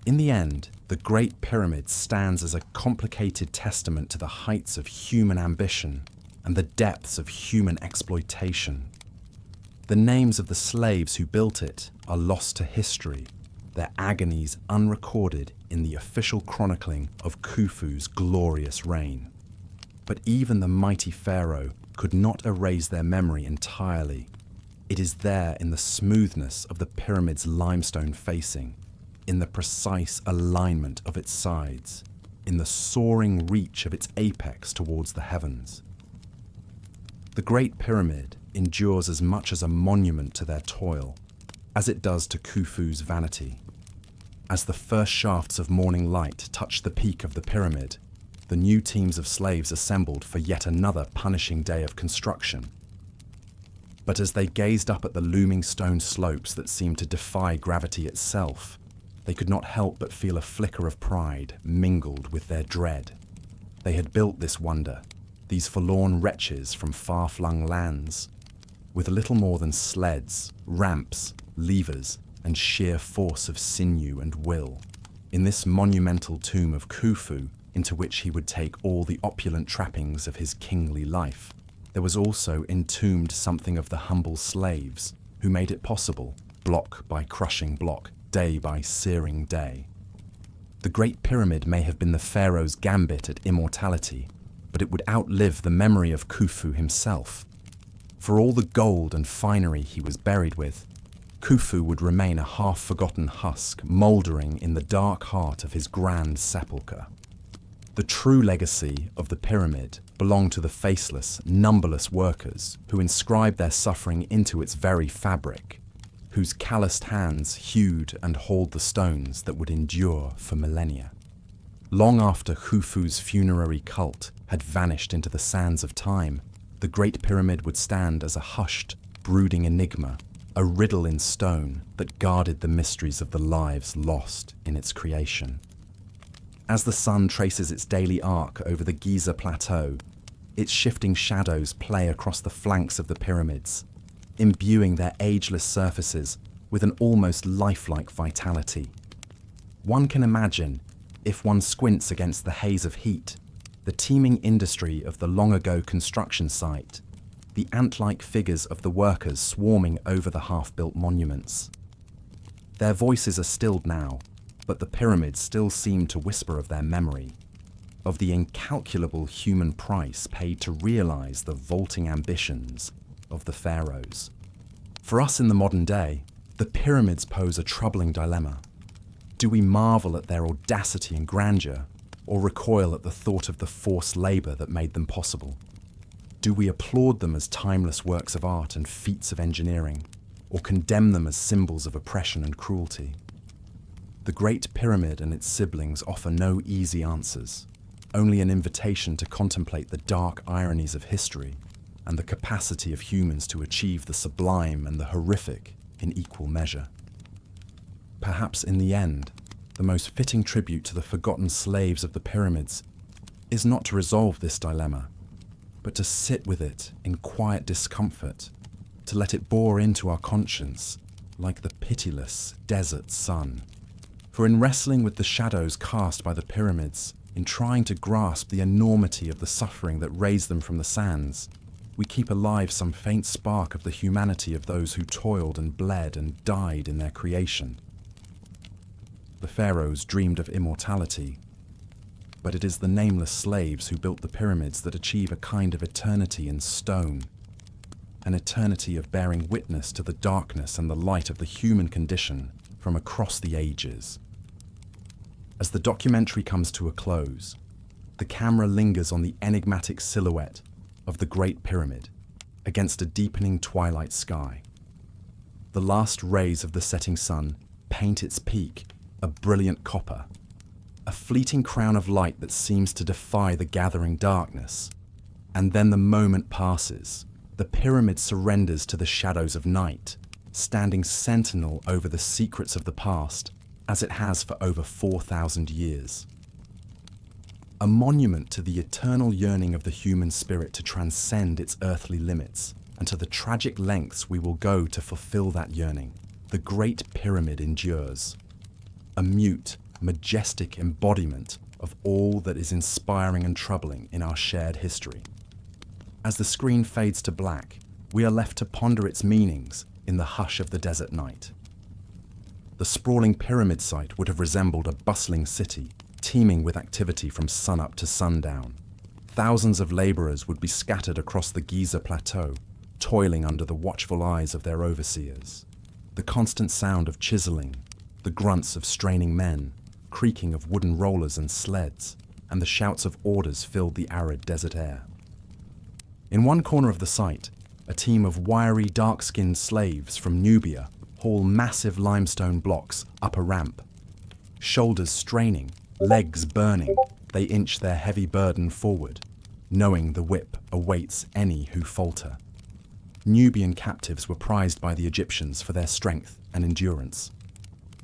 In the end, the Great Pyramid stands as a complicated testament to the heights of human ambition and the depths of human exploitation. The names of the slaves who built it are lost to history, their agonies unrecorded in the official chronicling of Khufu's glorious reign. But even the mighty pharaoh could not erase their memory entirely. It is there in the smoothness of the pyramid's limestone facing, in the precise alignment of its sides, in the soaring reach of its apex towards the heavens. The Great Pyramid endures as much as a monument to their toil, as it does to Khufu's vanity. As the first shafts of morning light touched the peak of the pyramid, the new teams of slaves assembled for yet another punishing day of construction. But as they gazed up at the looming stone slopes that seemed to defy gravity itself, they could not help but feel a flicker of pride mingled with their dread. They had built this wonder, these forlorn wretches from far-flung lands, with little more than sleds, ramps, levers, and sheer force of sinew and will, in this monumental tomb of Khufu, into which he would take all the opulent trappings of his kingly life. There was also entombed something of the humble slaves who made it possible, block by crushing block, day by searing day. The Great Pyramid may have been the pharaoh's gambit at immortality, but it would outlive the memory of Khufu himself. For all the gold and finery he was buried with, Khufu would remain a half-forgotten husk mouldering in the dark heart of his grand sepulchre. The true legacy of the pyramid belonged to the faceless, numberless workers who inscribed their suffering into its very fabric, whose calloused hands hewed and hauled the stones that would endure for millennia. Long after Khufu's funerary cult had vanished into the sands of time, the Great Pyramid would stand as a hushed, brooding enigma, a riddle in stone that guarded the mysteries of the lives lost in its creation. As the sun traces its daily arc over the Giza Plateau, its shifting shadows play across the flanks of the pyramids, imbuing their ageless surfaces with an almost lifelike vitality. One can imagine, if one squints against the haze of heat, the teeming industry of the long-ago construction site, the ant-like figures of the workers swarming over the half-built monuments. Their voices are stilled now, but the pyramids still seem to whisper of their memory, of the incalculable human price paid to realize the vaulting ambitions of the pharaohs. For us in the modern day, the pyramids pose a troubling dilemma. Do we marvel at their audacity and grandeur, or recoil at the thought of the forced labor that made them possible? Do we applaud them as timeless works of art and feats of engineering, or condemn them as symbols of oppression and cruelty? The Great Pyramid and its siblings offer no easy answers, only an invitation to contemplate the dark ironies of history and the capacity of humans to achieve the sublime and the horrific in equal measure. Perhaps in the end, the most fitting tribute to the forgotten slaves of the pyramids is not to resolve this dilemma, but to sit with it in quiet discomfort, to let it bore into our conscience like the pitiless desert sun. For in wrestling with the shadows cast by the pyramids, in trying to grasp the enormity of the suffering that raised them from the sands, we keep alive some faint spark of the humanity of those who toiled and bled and died in their creation. The pharaohs dreamed of immortality, but it is the nameless slaves who built the pyramids that achieve a kind of eternity in stone, an eternity of bearing witness to the darkness and the light of the human condition from across the ages. As the documentary comes to a close, the camera lingers on the enigmatic silhouette of the Great Pyramid against a deepening twilight sky. The last rays of the setting sun paint its peak a brilliant copper, a fleeting crown of light that seems to defy the gathering darkness. And then the moment passes. The pyramid surrenders to the shadows of night, standing sentinel over the secrets of the past, as it has for over 4,000 years. A monument to the eternal yearning of the human spirit to transcend its earthly limits, and to the tragic lengths we will go to fulfill that yearning, the Great Pyramid endures. A mute, majestic embodiment of all that is inspiring and troubling in our shared history. As the screen fades to black, we are left to ponder its meanings in the hush of the desert night. The sprawling pyramid site would have resembled a bustling city, teeming with activity from sunup to sundown. Thousands of laborers would be scattered across the Giza Plateau, toiling under the watchful eyes of their overseers. The constant sound of chiseling, the grunts of straining men, creaking of wooden rollers and sleds, and the shouts of orders filled the arid desert air. In one corner of the site, a team of wiry, dark-skinned slaves from Nubia haul massive limestone blocks up a ramp. Shoulders straining, legs burning, they inch their heavy burden forward, knowing the whip awaits any who falter. Nubian captives were prized by the Egyptians for their strength and endurance.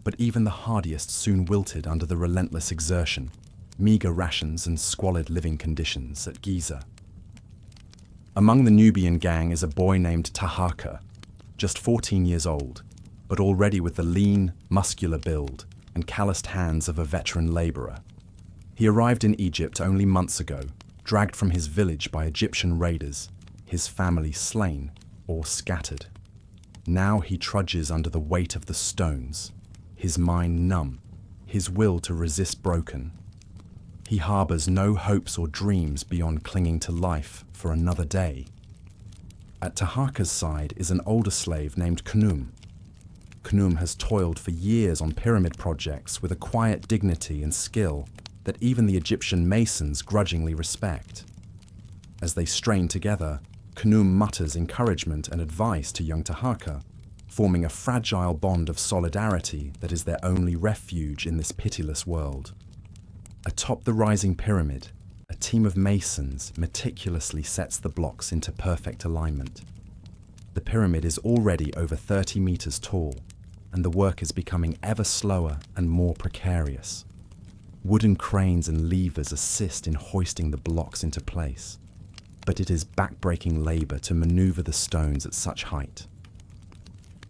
But even the hardiest soon wilted under the relentless exertion, meager rations and squalid living conditions at Giza. Among the Nubian gang is a boy named Taharqa, just 14 years old, but already with the lean, muscular build and calloused hands of a veteran laborer. He arrived in Egypt only months ago, dragged from his village by Egyptian raiders, his family slain or scattered. Now he trudges under the weight of the stones, his mind numb, his will to resist broken. He harbors no hopes or dreams beyond clinging to life for another day. At Taharqa's side is an older slave named Khnum. Khnum has toiled for years on pyramid projects with a quiet dignity and skill that even the Egyptian masons grudgingly respect. As they strain together, Khnum mutters encouragement and advice to young Taharqa, forming a fragile bond of solidarity that is their only refuge in this pitiless world. Atop the rising pyramid, a team of masons meticulously sets the blocks into perfect alignment. The pyramid is already over 30 meters tall, and the work is becoming ever slower and more precarious. Wooden cranes and levers assist in hoisting the blocks into place, but it is back-breaking labor to maneuver the stones at such height.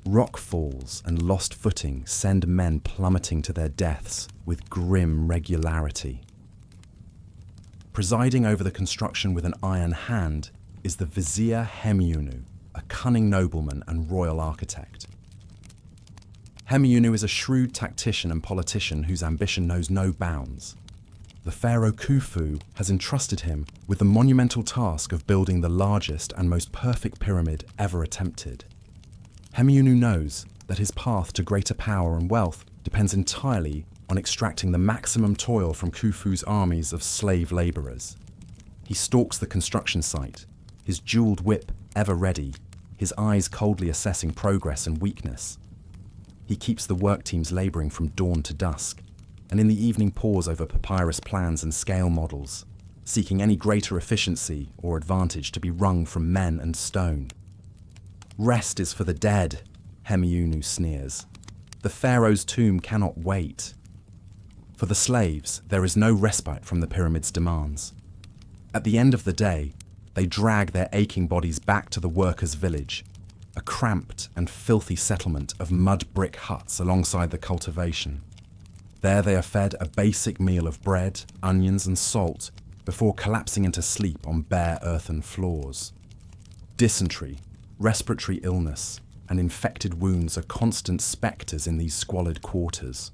Rock falls and lost footing send men plummeting to their deaths with grim regularity. Presiding over the construction with an iron hand is the Vizier Hemiunu, a cunning nobleman and royal architect. Hemiunu is a shrewd tactician and politician whose ambition knows no bounds. The pharaoh Khufu has entrusted him with the monumental task of building the largest and most perfect pyramid ever attempted. Hemiunu knows that his path to greater power and wealth depends entirely on extracting the maximum toil from Khufu's armies of slave labourers. He stalks the construction site, his jewelled whip ever ready, his eyes coldly assessing progress and weakness. He keeps the work teams labouring from dawn to dusk, and in the evening pores over papyrus plans and scale models, seeking any greater efficiency or advantage to be wrung from men and stone. Rest is for the dead, Hemiunu sneers. The pharaoh's tomb cannot wait. For the slaves, there is no respite from the pyramid's demands. At the end of the day, they drag their aching bodies back to the workers' village, a cramped and filthy settlement of mud brick huts alongside the cultivation. There they are fed a basic meal of bread, onions and salt before collapsing into sleep on bare earthen floors. Dysentery, respiratory illness, and infected wounds are constant spectres in these squalid quarters.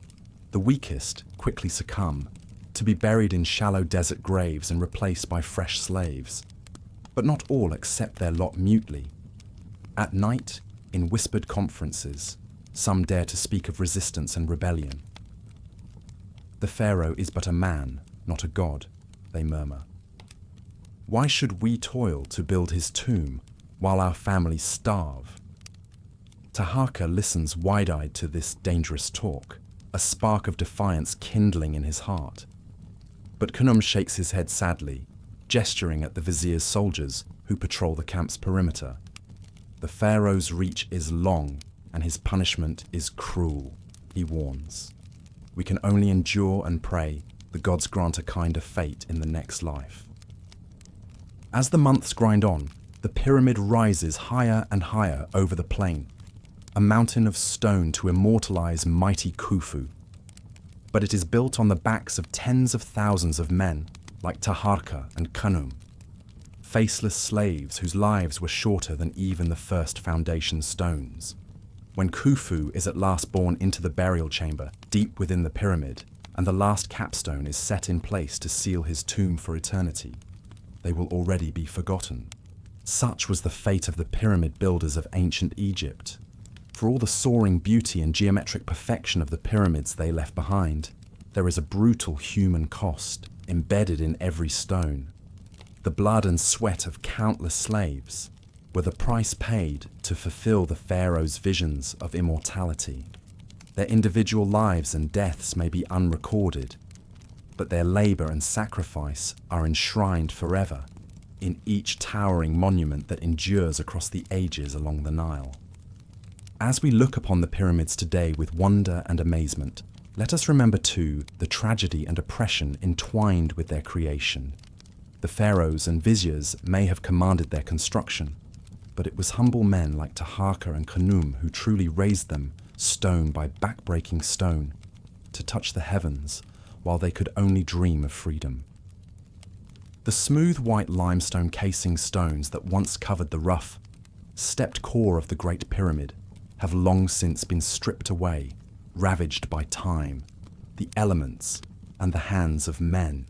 The weakest quickly succumb, to be buried in shallow desert graves and replaced by fresh slaves. But not all accept their lot mutely. At night, in whispered conferences, some dare to speak of resistance and rebellion. The pharaoh is but a man, not a god, they murmur. Why should we toil to build his tomb while our families starve? Taharka listens wide-eyed to this dangerous talk, a spark of defiance kindling in his heart. But Khnum shakes his head sadly, gesturing at the vizier's soldiers who patrol the camp's perimeter. The pharaoh's reach is long, and his punishment is cruel, he warns. We can only endure and pray the gods grant a kinder fate in the next life. As the months grind on, the pyramid rises higher and higher over the plain, a mountain of stone to immortalize mighty Khufu. But it is built on the backs of tens of thousands of men like Taharka and Khnum, faceless slaves whose lives were shorter than even the first foundation stones. When Khufu is at last borne into the burial chamber deep within the pyramid, and the last capstone is set in place to seal his tomb for eternity, they will already be forgotten. Such was the fate of the pyramid builders of ancient Egypt. For all the soaring beauty and geometric perfection of the pyramids they left behind, there is a brutal human cost embedded in every stone. The blood and sweat of countless slaves were the price paid to fulfill the pharaoh's visions of immortality. Their individual lives and deaths may be unrecorded, but their labor and sacrifice are enshrined forever in each towering monument that endures across the ages along the Nile. As we look upon the pyramids today with wonder and amazement, let us remember too the tragedy and oppression entwined with their creation. The pharaohs and viziers may have commanded their construction, but it was humble men like Taharka and Khnum who truly raised them, stone by back-breaking stone, to touch the heavens while they could only dream of freedom. The smooth white limestone casing stones that once covered the rough, stepped core of the Great Pyramid have long since been stripped away, ravaged by time, the elements, and the hands of men.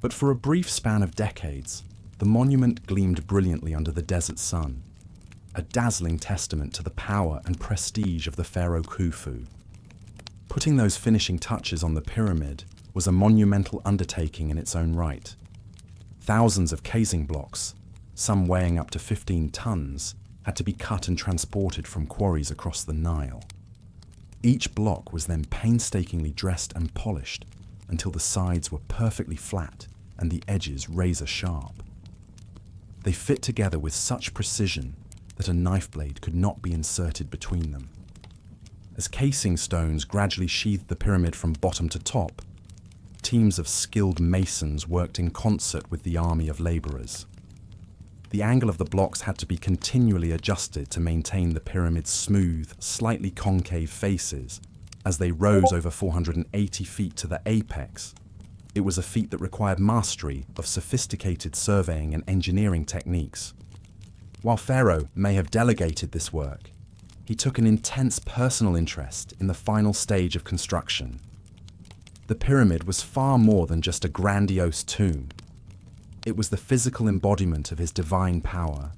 But for a brief span of decades, the monument gleamed brilliantly under the desert sun, a dazzling testament to the power and prestige of the pharaoh Khufu. Putting those finishing touches on the pyramid was a monumental undertaking in its own right. Thousands of casing blocks, some weighing up to 15 tons, had to be cut and transported from quarries across the Nile. Each block was then painstakingly dressed and polished until the sides were perfectly flat and the edges razor sharp. They fit together with such precision that a knife blade could not be inserted between them. As casing stones gradually sheathed the pyramid from bottom to top, teams of skilled masons worked in concert with the army of laborers. The angle of the blocks had to be continually adjusted to maintain the pyramid's smooth, slightly concave faces as they rose over 480 feet to the apex. It was a feat that required mastery of sophisticated surveying and engineering techniques. While Pharaoh may have delegated this work, he took an intense personal interest in the final stage of construction. The pyramid was far more than just a grandiose tomb. It was the physical embodiment of his divine power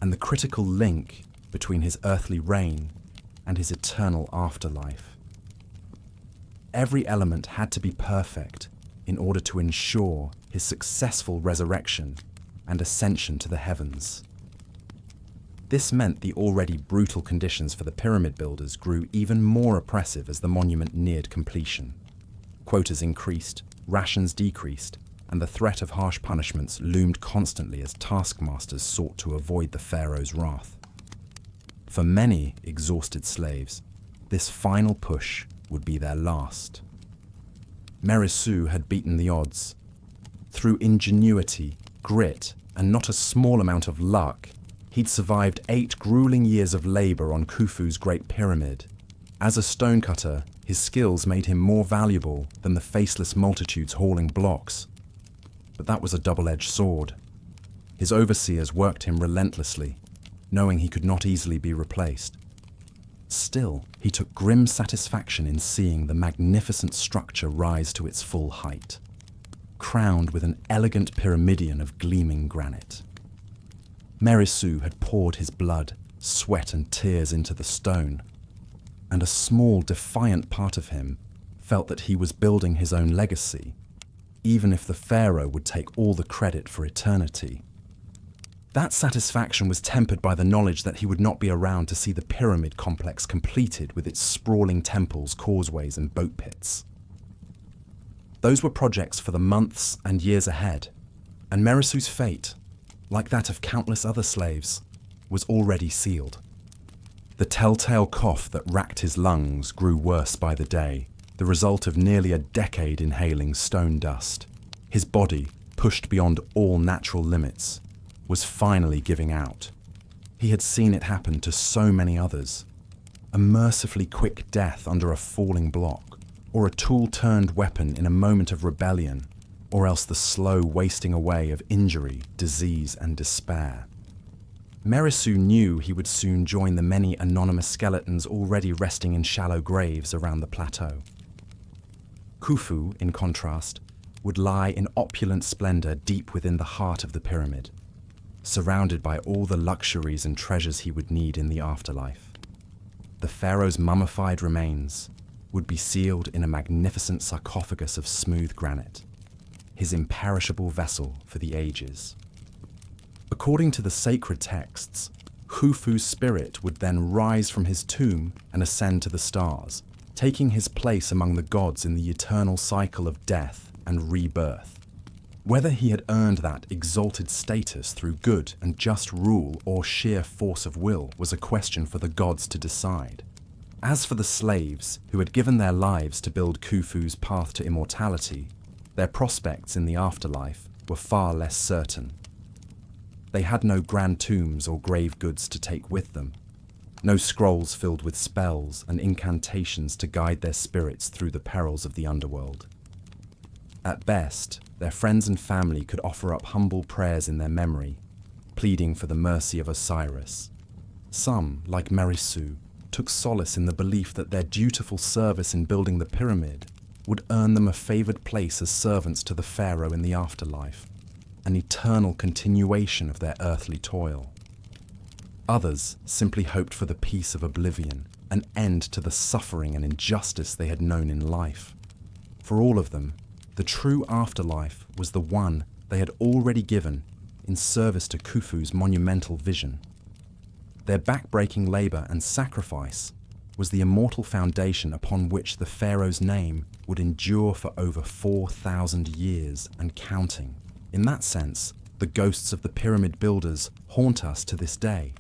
and the critical link between his earthly reign and his eternal afterlife. Every element had to be perfect in order to ensure his successful resurrection and ascension to the heavens. This meant the already brutal conditions for the pyramid builders grew even more oppressive as the monument neared completion. Quotas increased, rations decreased, and the threat of harsh punishments loomed constantly as taskmasters sought to avoid the pharaoh's wrath. For many exhausted slaves, this final push would be their last. Merissu had beaten the odds. Through ingenuity, grit, and not a small amount of luck, he'd survived 8 grueling years of labor on Khufu's Great Pyramid. As a stonecutter, his skills made him more valuable than the faceless multitudes hauling blocks. But that was a double-edged sword. His overseers worked him relentlessly, knowing he could not easily be replaced. Still, he took grim satisfaction in seeing the magnificent structure rise to its full height, crowned with an elegant pyramidion of gleaming granite. Merissu had poured his blood, sweat and tears into the stone, and a small, defiant part of him felt that he was building his own legacy, even if the pharaoh would take all the credit for eternity. That satisfaction was tempered by the knowledge that he would not be around to see the pyramid complex completed with its sprawling temples, causeways, and boat pits. Those were projects for the months and years ahead, and Merissu's fate, like that of countless other slaves, was already sealed. The telltale cough that racked his lungs grew worse by the day, the result of nearly a decade inhaling stone dust. His body, pushed beyond all natural limits, was finally giving out. He had seen it happen to so many others. A mercifully quick death under a falling block, or a tool-turned weapon in a moment of rebellion, or else the slow wasting away of injury, disease, and despair. Merissu knew he would soon join the many anonymous skeletons already resting in shallow graves around the plateau. Khufu, in contrast, would lie in opulent splendor deep within the heart of the pyramid, surrounded by all the luxuries and treasures he would need in the afterlife. The pharaoh's mummified remains would be sealed in a magnificent sarcophagus of smooth granite, his imperishable vessel for the ages. According to the sacred texts, Khufu's spirit would then rise from his tomb and ascend to the stars, taking his place among the gods in the eternal cycle of death and rebirth. Whether he had earned that exalted status through good and just rule or sheer force of will was a question for the gods to decide. As for the slaves who had given their lives to build Khufu's path to immortality, their prospects in the afterlife were far less certain. They had no grand tombs or grave goods to take with them, no scrolls filled with spells and incantations to guide their spirits through the perils of the underworld. At best, their friends and family could offer up humble prayers in their memory, pleading for the mercy of Osiris. Some, like Merissu, took solace in the belief that their dutiful service in building the pyramid would earn them a favored place as servants to the pharaoh in the afterlife, an eternal continuation of their earthly toil. Others simply hoped for the peace of oblivion, an end to the suffering and injustice they had known in life. For all of them, the true afterlife was the one they had already given in service to Khufu's monumental vision. Their back-breaking labor and sacrifice was the immortal foundation upon which the pharaoh's name would endure for over 4,000 years and counting. In that sense, the ghosts of the pyramid builders haunt us to this day.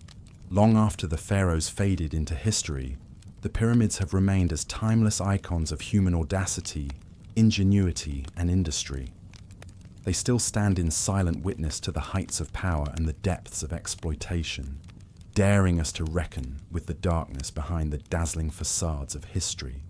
Long after the pharaohs faded into history, the pyramids have remained as timeless icons of human audacity, ingenuity and industry. They still stand in silent witness to the heights of power and the depths of exploitation, daring us to reckon with the darkness behind the dazzling facades of history.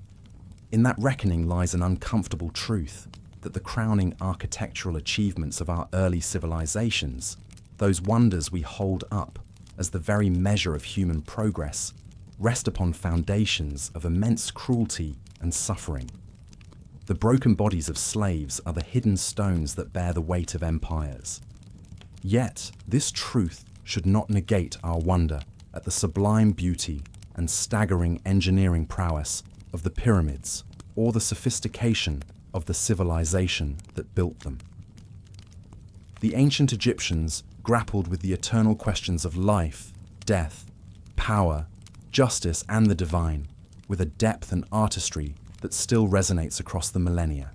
In that reckoning lies an uncomfortable truth that the crowning architectural achievements of our early civilizations, those wonders we hold up as the very measure of human progress, rest upon foundations of immense cruelty and suffering. The broken bodies of slaves are the hidden stones that bear the weight of empires. Yet, this truth should not negate our wonder at the sublime beauty and staggering engineering prowess of the pyramids, or the sophistication of the civilization that built them. The ancient Egyptians grappled with the eternal questions of life, death, power, justice, and the divine, with a depth and artistry that still resonates across the millennia.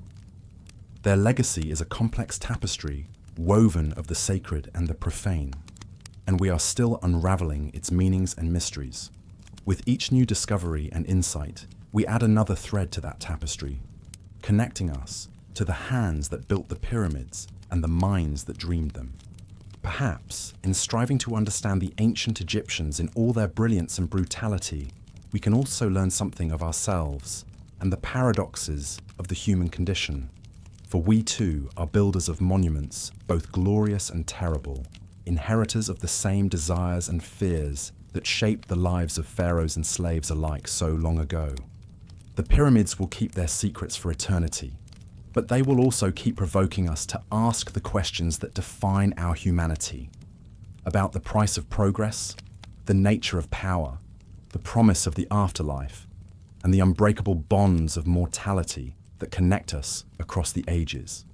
Their legacy is a complex tapestry woven of the sacred and the profane, and we are still unraveling its meanings and mysteries. With each new discovery and insight, we add another thread to that tapestry, connecting us to the hands that built the pyramids and the minds that dreamed them. Perhaps, in striving to understand the ancient Egyptians in all their brilliance and brutality, we can also learn something of ourselves and the paradoxes of the human condition. For we too are builders of monuments, both glorious and terrible, inheritors of the same desires and fears that shaped the lives of pharaohs and slaves alike so long ago. The pyramids will keep their secrets for eternity, but they will also keep provoking us to ask the questions that define our humanity, about the price of progress, the nature of power, the promise of the afterlife, and the unbreakable bonds of mortality that connect us across the ages.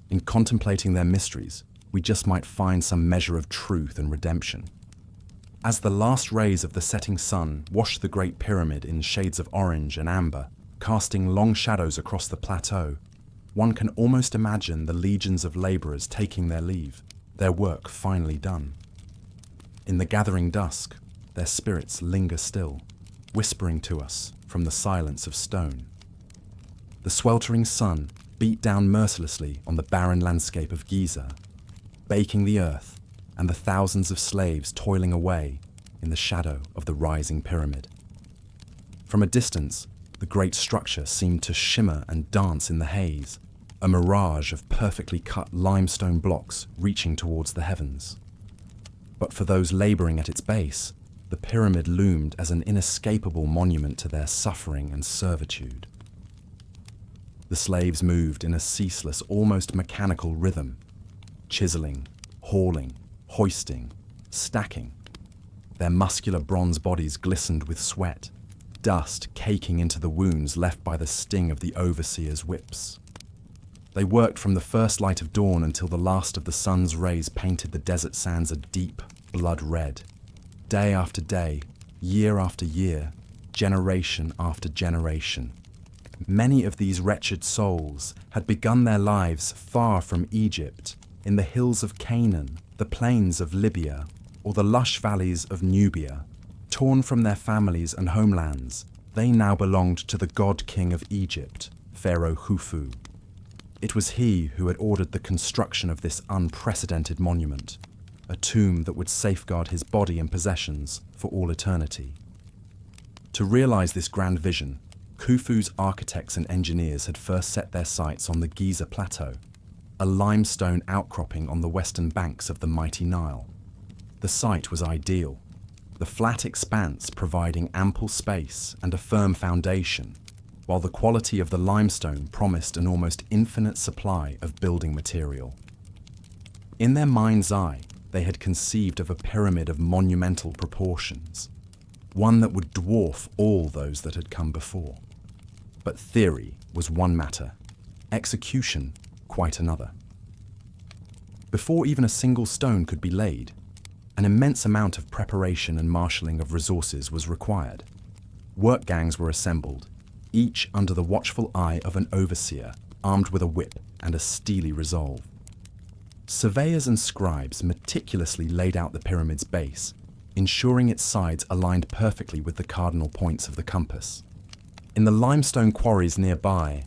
In contemplating their mysteries, we just might find some measure of truth and redemption. As the last rays of the setting sun wash the Great Pyramid in shades of orange and amber, casting long shadows across the plateau, one can almost imagine the legions of laborers taking their leave, their work finally done. In the gathering dusk, their spirits linger still, whispering to us from the silence of stone. The sweltering sun beat down mercilessly on the barren landscape of Giza, baking the earth and the thousands of slaves toiling away in the shadow of the rising pyramid. From a distance, the great structure seemed to shimmer and dance in the haze, a mirage of perfectly cut limestone blocks reaching towards the heavens. But for those laboring at its base, the pyramid loomed as an inescapable monument to their suffering and servitude. The slaves moved in a ceaseless, almost mechanical rhythm, chiseling, hauling, hoisting, stacking. Their muscular bronze bodies glistened with sweat, dust caking into the wounds left by the sting of the overseer's whips. They worked from the first light of dawn until the last of the sun's rays painted the desert sands a deep blood red. Day after day, year after year, generation after generation. Many of these wretched souls had begun their lives far from Egypt, in the hills of Canaan, the plains of Libya, or the lush valleys of Nubia. Torn from their families and homelands, they now belonged to the god-king of Egypt, Pharaoh Khufu. It was he who had ordered the construction of this unprecedented monument, a tomb that would safeguard his body and possessions for all eternity. To realize this grand vision, Khufu's architects and engineers had first set their sights on the Giza Plateau, a limestone outcropping on the western banks of the mighty Nile. The site was ideal, the flat expanse providing ample space and a firm foundation, while the quality of the limestone promised an almost infinite supply of building material. In their mind's eye, they had conceived of a pyramid of monumental proportions, one that would dwarf all those that had come before. But theory was one matter, execution quite another. Before even a single stone could be laid, an immense amount of preparation and marshalling of resources was required. Work gangs were assembled, each under the watchful eye of an overseer, armed with a whip and a steely resolve. Surveyors and scribes meticulously laid out the pyramid's base, ensuring its sides aligned perfectly with the cardinal points of the compass. In the limestone quarries nearby,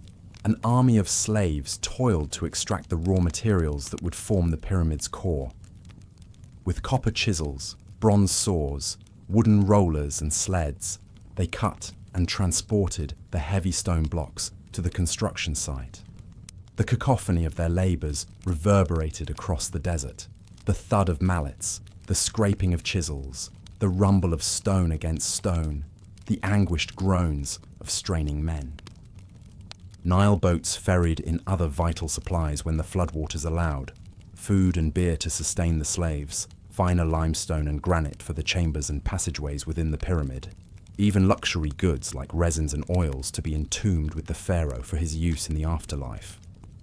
An army of slaves toiled to extract the raw materials that would form the pyramid's core. With copper chisels, bronze saws, wooden rollers and sleds, they cut and transported the heavy stone blocks to the construction site. The cacophony of their labours reverberated across the desert. The thud of mallets, the scraping of chisels, the rumble of stone against stone, the anguished groans of straining men. Nile boats ferried in other vital supplies when the floodwaters allowed, food and beer to sustain the slaves, finer limestone and granite for the chambers and passageways within the pyramid, even luxury goods like resins and oils to be entombed with the pharaoh for his use in the afterlife.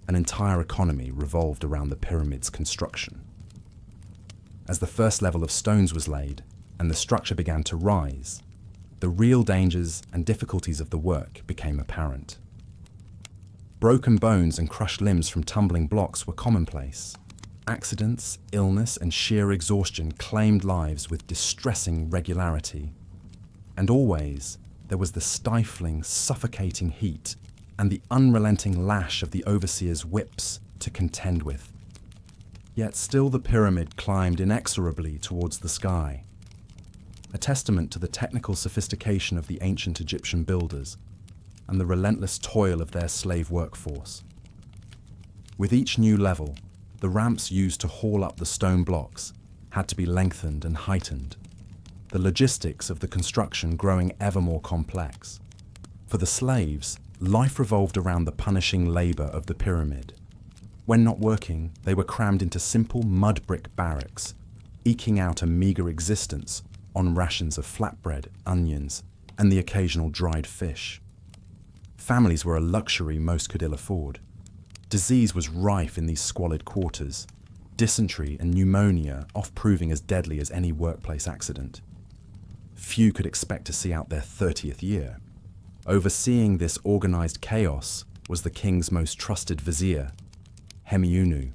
An entire economy revolved around the pyramid's construction. As the first level of stones was laid and the structure began to rise, the real dangers and difficulties of the work became apparent. Broken bones and crushed limbs from tumbling blocks were commonplace. Accidents, illness, and sheer exhaustion claimed lives with distressing regularity. And always, there was the stifling, suffocating heat and the unrelenting lash of the overseer's whips to contend with. Yet still the pyramid climbed inexorably towards the sky, a testament to the technical sophistication of the ancient Egyptian builders and the relentless toil of their slave workforce. With each new level, the ramps used to haul up the stone blocks had to be lengthened and heightened, the logistics of the construction growing ever more complex. For the slaves, life revolved around the punishing labour of the pyramid. When not working, they were crammed into simple mud brick barracks, eking out a meagre existence on rations of flatbread, onions, and the occasional dried fish. Families were a luxury most could ill afford. Disease was rife in these squalid quarters, dysentery and pneumonia oft proving as deadly as any workplace accident. Few could expect to see out their 30th year. Overseeing this organised chaos was the king's most trusted vizier, Hemiunu.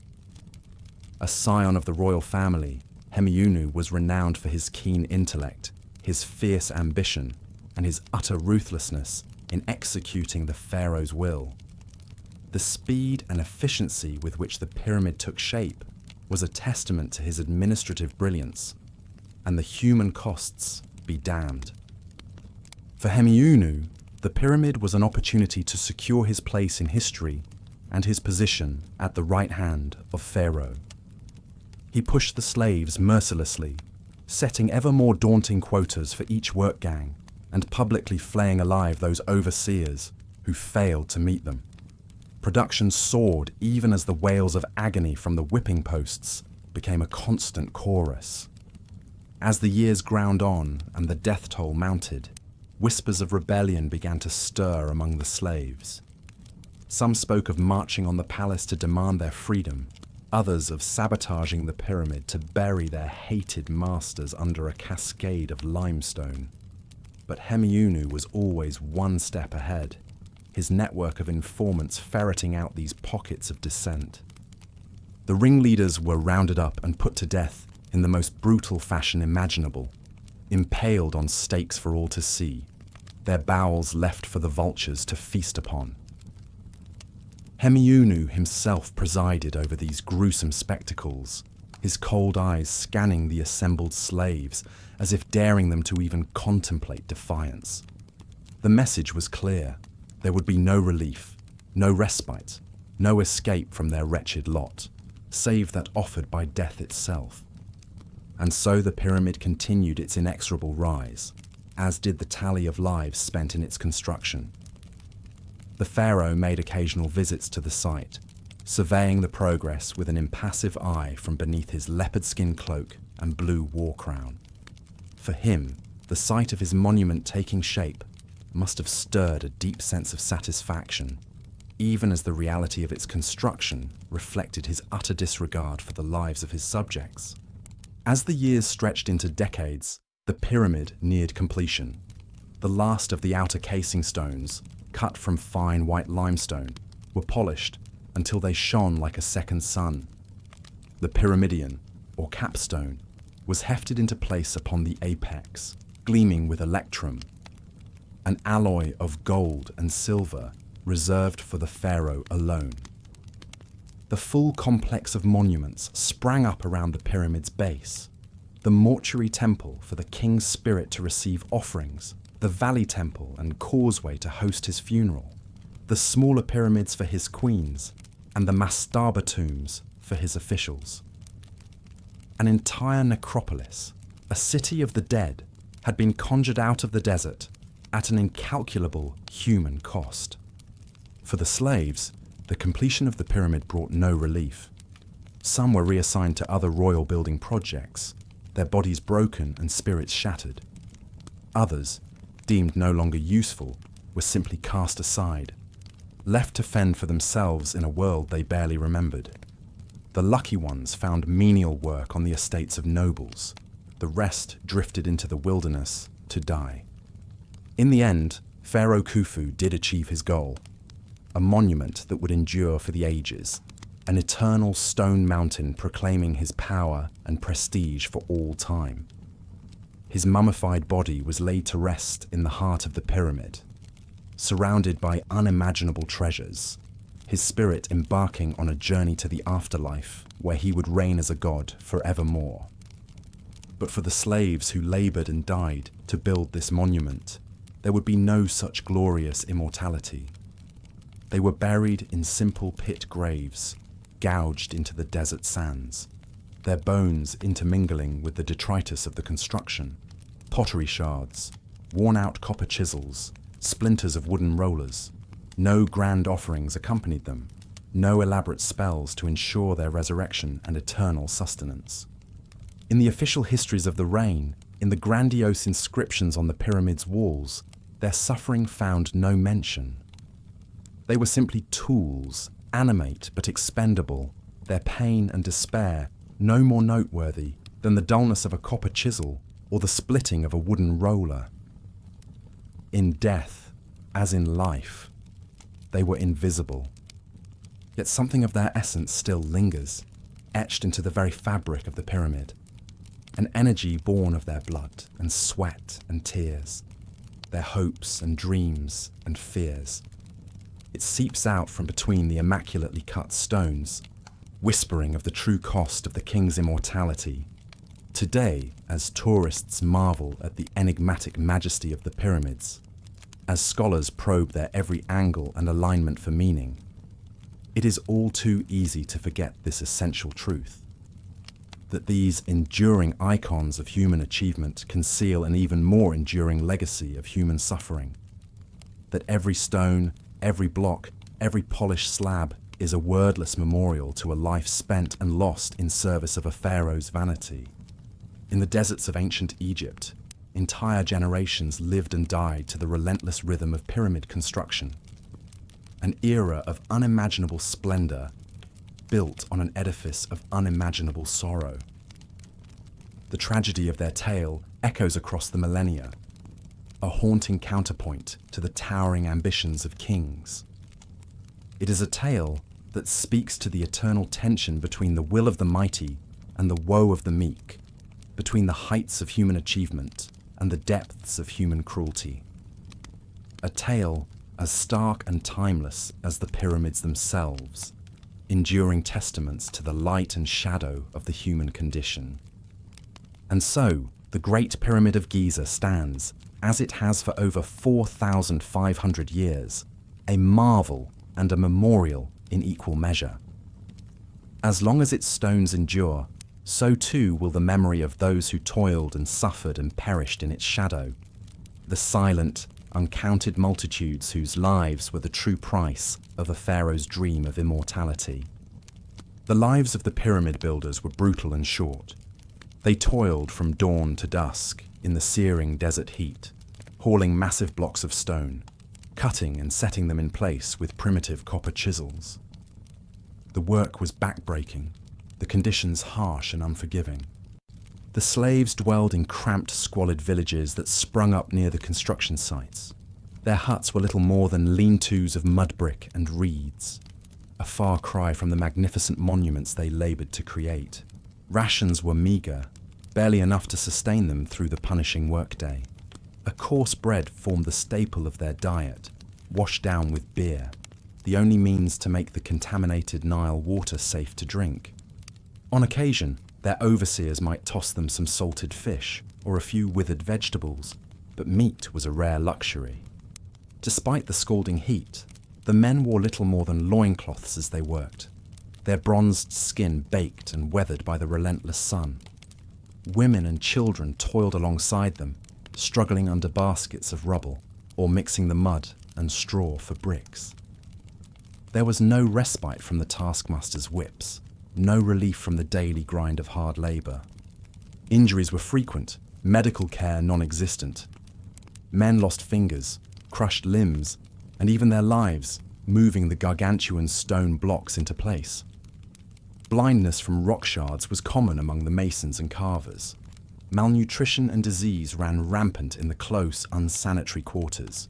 A scion of the royal family, Hemiunu was renowned for his keen intellect, his fierce ambition, and his utter ruthlessness in executing the pharaoh's will. The speed and efficiency with which the pyramid took shape was a testament to his administrative brilliance, and the human costs be damned. For Hemiunu, the pyramid was an opportunity to secure his place in history and his position at the right hand of Pharaoh. He pushed the slaves mercilessly, setting ever more daunting quotas for each work gang and publicly flaying alive those overseers who failed to meet them. Production soared even as the wails of agony from the whipping posts became a constant chorus. As the years ground on and the death toll mounted, whispers of rebellion began to stir among the slaves. Some spoke of marching on the palace to demand their freedom, others of sabotaging the pyramid to bury their hated masters under a cascade of limestone. But Hemiunu was always one step ahead, his network of informants ferreting out these pockets of dissent. The ringleaders were rounded up and put to death in the most brutal fashion imaginable, impaled on stakes for all to see, their bowels left for the vultures to feast upon. Hemiunu himself presided over these gruesome spectacles, his cold eyes scanning the assembled slaves as if daring them to even contemplate defiance. The message was clear. There would be no relief, no respite, no escape from their wretched lot, save that offered by death itself. And so the pyramid continued its inexorable rise, as did the tally of lives spent in its construction. The pharaoh made occasional visits to the site, surveying the progress with an impassive eye from beneath his leopard skin cloak and blue war crown. For him, the sight of his monument taking shape must have stirred a deep sense of satisfaction, even as the reality of its construction reflected his utter disregard for the lives of his subjects. As the years stretched into decades, the pyramid neared completion. The last of the outer casing stones, cut from fine white limestone, were polished until they shone like a second sun. The pyramidion, or capstone, was hefted into place upon the apex, gleaming with electrum, an alloy of gold and silver reserved for the pharaoh alone. The full complex of monuments sprang up around the pyramid's base. The mortuary temple for the king's spirit to receive offerings, the valley temple and causeway to host his funeral, the smaller pyramids for his queens, and the mastaba tombs for his officials. An entire necropolis, a city of the dead, had been conjured out of the desert at an incalculable human cost. For the slaves, the completion of the pyramid brought no relief. Some were reassigned to other royal building projects, their bodies broken and spirits shattered. Others, deemed no longer useful, were simply cast aside, left to fend for themselves in a world they barely remembered. The lucky ones found menial work on the estates of nobles. The rest drifted into the wilderness to die. In the end, Pharaoh Khufu did achieve his goal, a monument that would endure for the ages, an eternal stone mountain proclaiming his power and prestige for all time. His mummified body was laid to rest in the heart of the pyramid, surrounded by unimaginable treasures, his spirit embarking on a journey to the afterlife where he would reign as a god forevermore. But for the slaves who labored and died to build this monument, there would be no such glorious immortality. They were buried in simple pit graves, gouged into the desert sands, their bones intermingling with the detritus of the construction, pottery shards, worn-out copper chisels, splinters of wooden rollers. No grand offerings accompanied them, no elaborate spells to ensure their resurrection and eternal sustenance. In the official histories of the reign, in the grandiose inscriptions on the pyramid's walls, their suffering found no mention. They were simply tools, animate but expendable, their pain and despair no more noteworthy than the dullness of a copper chisel or the splitting of a wooden roller. In death, as in life, they were invisible. Yet something of their essence still lingers, etched into the very fabric of the pyramid. An energy born of their blood and sweat and tears, their hopes and dreams and fears. It seeps out from between the immaculately cut stones, whispering of the true cost of the king's immortality. Today, as tourists marvel at the enigmatic majesty of the pyramids, as scholars probe their every angle and alignment for meaning, it is all too easy to forget this essential truth, that these enduring icons of human achievement conceal an even more enduring legacy of human suffering, that every stone, every block, every polished slab is a wordless memorial to a life spent and lost in service of a pharaoh's vanity. In the deserts of ancient Egypt, entire generations lived and died to the relentless rhythm of pyramid construction, an era of unimaginable splendor built on an edifice of unimaginable sorrow. The tragedy of their tale echoes across the millennia, a haunting counterpoint to the towering ambitions of kings. It is a tale that speaks to the eternal tension between the will of the mighty and the woe of the meek, between the heights of human achievement and the depths of human cruelty. A tale as stark and timeless as the pyramids themselves, enduring testaments to the light and shadow of the human condition. And so, the Great Pyramid of Giza stands, as it has for over 4,500 years, a marvel and a memorial in equal measure. As long as its stones endure, so too will the memory of those who toiled and suffered and perished in its shadow, the silent, uncounted multitudes whose lives were the true price of a pharaoh's dream of immortality. The lives of the pyramid builders were brutal and short. They toiled from dawn to dusk in the searing desert heat, hauling massive blocks of stone, cutting and setting them in place with primitive copper chisels. The work was backbreaking, the conditions harsh and unforgiving. The slaves dwelled in cramped, squalid villages that sprung up near the construction sites. Their huts were little more than lean-tos of mud brick and reeds, a far cry from the magnificent monuments they labored to create. Rations were meager, barely enough to sustain them through the punishing workday. A coarse bread formed the staple of their diet, washed down with beer, the only means to make the contaminated Nile water safe to drink. On occasion, their overseers might toss them some salted fish or a few withered vegetables, but meat was a rare luxury. Despite the scalding heat, the men wore little more than loincloths as they worked, their bronzed skin baked and weathered by the relentless sun. Women and children toiled alongside them, struggling under baskets of rubble or mixing the mud and straw for bricks. There was no respite from the taskmaster's whips, no relief from the daily grind of hard labour. Injuries were frequent, medical care non-existent. Men lost fingers, crushed limbs, and even their lives, moving the gargantuan stone blocks into place. Blindness from rock shards was common among the masons and carvers. Malnutrition and disease ran rampant in the close, unsanitary quarters.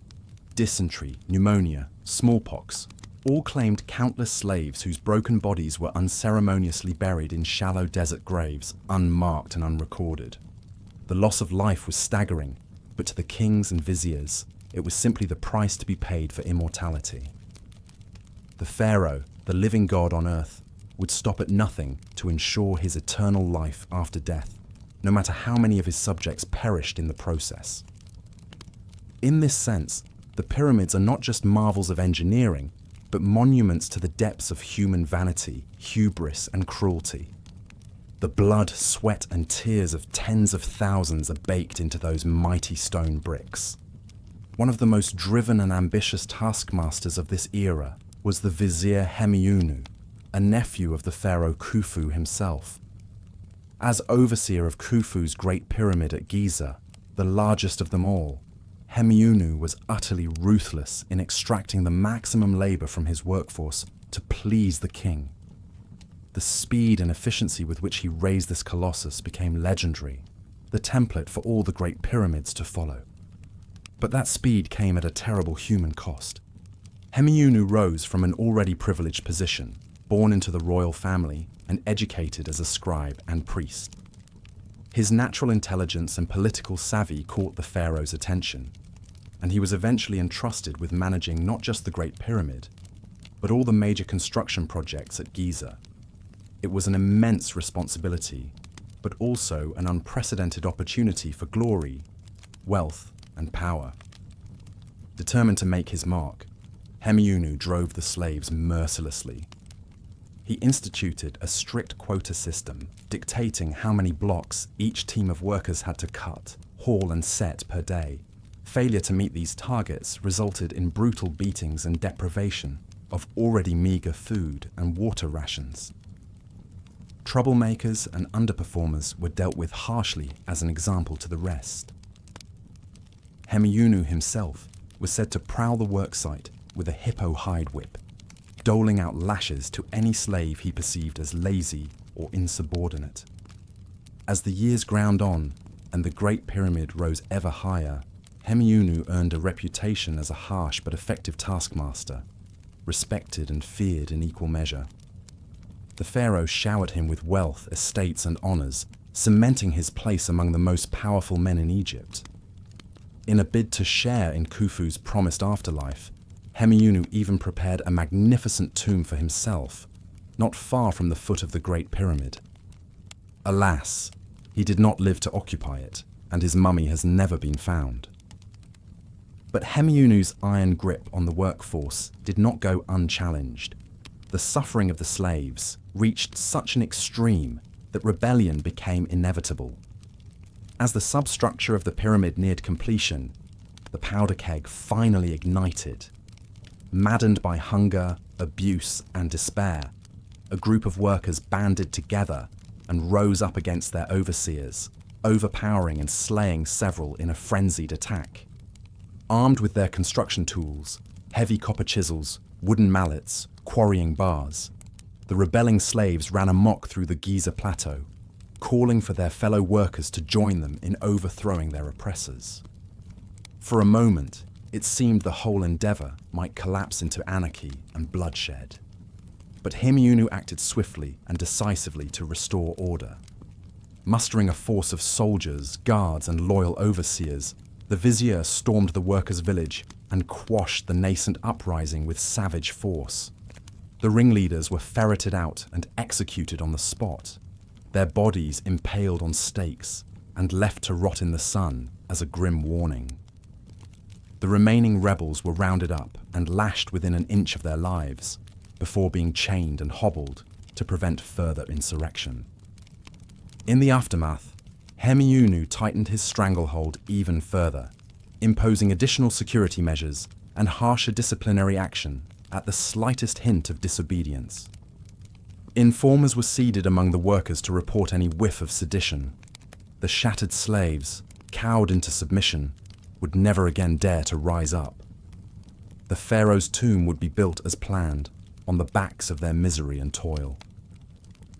Dysentery, pneumonia, smallpox, all claimed countless slaves whose broken bodies were unceremoniously buried in shallow desert graves, unmarked and unrecorded. The loss of life was staggering, but to the kings and viziers, it was simply the price to be paid for immortality. The pharaoh, the living god on earth, would stop at nothing to ensure his eternal life after death, no matter how many of his subjects perished in the process. In this sense, the pyramids are not just marvels of engineering, but monuments to the depths of human vanity, hubris, and cruelty. The blood, sweat, and tears of tens of thousands are baked into those mighty stone bricks. One of the most driven and ambitious taskmasters of this era was the vizier Hemiunu, a nephew of the pharaoh Khufu himself. As overseer of Khufu's Great Pyramid at Giza, the largest of them all, Hemiunu was utterly ruthless in extracting the maximum labor from his workforce to please the king. The speed and efficiency with which he raised this colossus became legendary, the template for all the Great Pyramids to follow. But that speed came at a terrible human cost. Hemiunu rose from an already privileged position, born into the royal family and educated as a scribe and priest. His natural intelligence and political savvy caught the pharaoh's attention, and he was eventually entrusted with managing not just the Great Pyramid, but all the major construction projects at Giza. It was an immense responsibility, but also an unprecedented opportunity for glory, wealth, and power. Determined to make his mark, Hemiunu drove the slaves mercilessly. He instituted a strict quota system, dictating how many blocks each team of workers had to cut, haul, and set per day. Failure to meet these targets resulted in brutal beatings and deprivation of already meager food and water rations. Troublemakers and underperformers were dealt with harshly as an example to the rest. Hemiunu himself was said to prowl the worksite with a hippo hide whip, doling out lashes to any slave he perceived as lazy or insubordinate. As the years ground on and the Great Pyramid rose ever higher, Hemiunu earned a reputation as a harsh but effective taskmaster, respected and feared in equal measure. The pharaoh showered him with wealth, estates, and honors, cementing his place among the most powerful men in Egypt. In a bid to share in Khufu's promised afterlife, Hemiunu even prepared a magnificent tomb for himself, not far from the foot of the Great Pyramid. Alas, he did not live to occupy it, and his mummy has never been found. But Hemiunu's iron grip on the workforce did not go unchallenged. The suffering of the slaves reached such an extreme that rebellion became inevitable. As the substructure of the pyramid neared completion, the powder keg finally ignited. Maddened by hunger, abuse, and despair, a group of workers banded together and rose up against their overseers, overpowering and slaying several in a frenzied attack. Armed with their construction tools, heavy copper chisels, wooden mallets, quarrying bars, the rebelling slaves ran amok through the Giza plateau, calling for their fellow workers to join them in overthrowing their oppressors. For a moment, it seemed the whole endeavor might collapse into anarchy and bloodshed. But Hemiunu acted swiftly and decisively to restore order. Mustering a force of soldiers, guards, and loyal overseers, The vizier stormed the workers' village and quashed the nascent uprising with savage force. The ringleaders were ferreted out and executed on the spot, their bodies impaled on stakes and left to rot in the sun as a grim warning. The remaining rebels were rounded up and lashed within an inch of their lives, before being chained and hobbled to prevent further insurrection. In the aftermath, Hemiunu tightened his stranglehold even further, imposing additional security measures and harsher disciplinary action at the slightest hint of disobedience. Informers were seeded among the workers to report any whiff of sedition. The shattered slaves, cowed into submission, would never again dare to rise up. The pharaoh's tomb would be built as planned, on the backs of their misery and toil.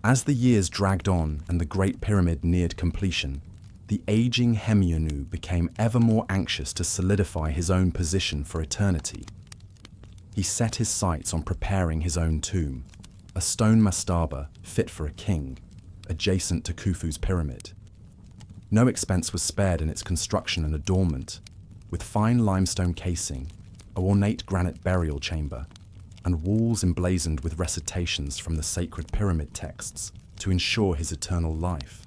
As the years dragged on and the Great Pyramid neared completion, the aging Hemiunu became ever more anxious to solidify his own position for eternity. He set his sights on preparing his own tomb, a stone mastaba fit for a king, adjacent to Khufu's pyramid. No expense was spared in its construction and adornment, with fine limestone casing, an ornate granite burial chamber, and walls emblazoned with recitations from the sacred pyramid texts to ensure his eternal life.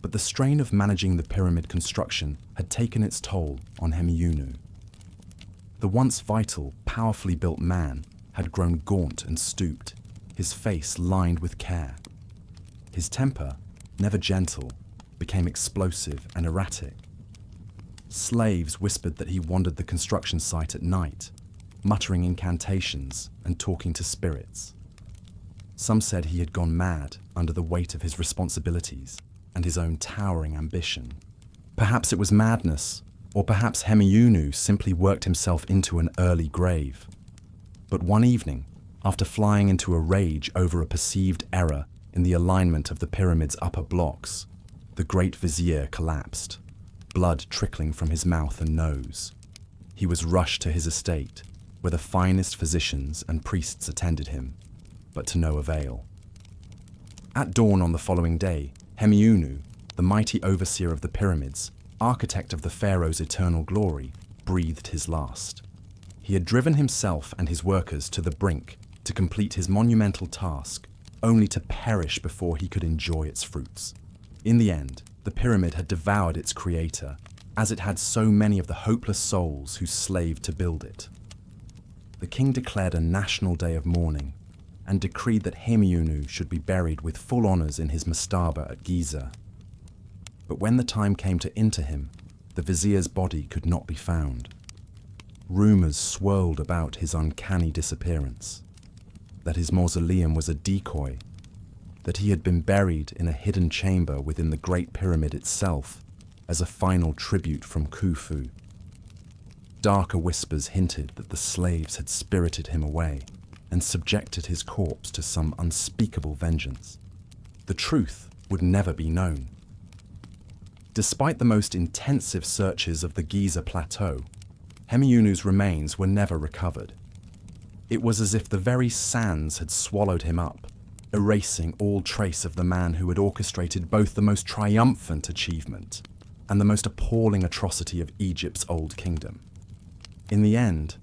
But the strain of managing the pyramid construction had taken its toll on Hemiunu. The once vital, powerfully built man had grown gaunt and stooped, his face lined with care. His temper, never gentle, became explosive and erratic. Slaves whispered that he wandered the construction site at night, muttering incantations and talking to spirits. Some said he had gone mad under the weight of his responsibilities and his own towering ambition. Perhaps it was madness, or perhaps Hemiunu simply worked himself into an early grave. But one evening, after flying into a rage over a perceived error in the alignment of the pyramid's upper blocks, the great vizier collapsed, blood trickling from his mouth and nose. He was rushed to his estate, where the finest physicians and priests attended him, but to no avail. At dawn on the following day, Hemiunu, the mighty overseer of the pyramids, architect of the pharaoh's eternal glory, breathed his last. He had driven himself and his workers to the brink to complete his monumental task, only to perish before he could enjoy its fruits. In the end, the pyramid had devoured its creator, as it had so many of the hopeless souls who slaved to build it. The king declared a national day of mourning and decreed that Hemiunu should be buried with full honors in his mastaba at Giza. But when the time came to inter him, the vizier's body could not be found. Rumors swirled about his uncanny disappearance, that his mausoleum was a decoy, that he had been buried in a hidden chamber within the Great Pyramid itself as a final tribute from Khufu. Darker whispers hinted that the slaves had spirited him away and subjected his corpse to some unspeakable vengeance. The truth would never be known. Despite the most intensive searches of the Giza Plateau, Hemiunu's remains were never recovered. It was as if the very sands had swallowed him up, erasing all trace of the man who had orchestrated both the most triumphant achievement and the most appalling atrocity of Egypt's old kingdom. In the end,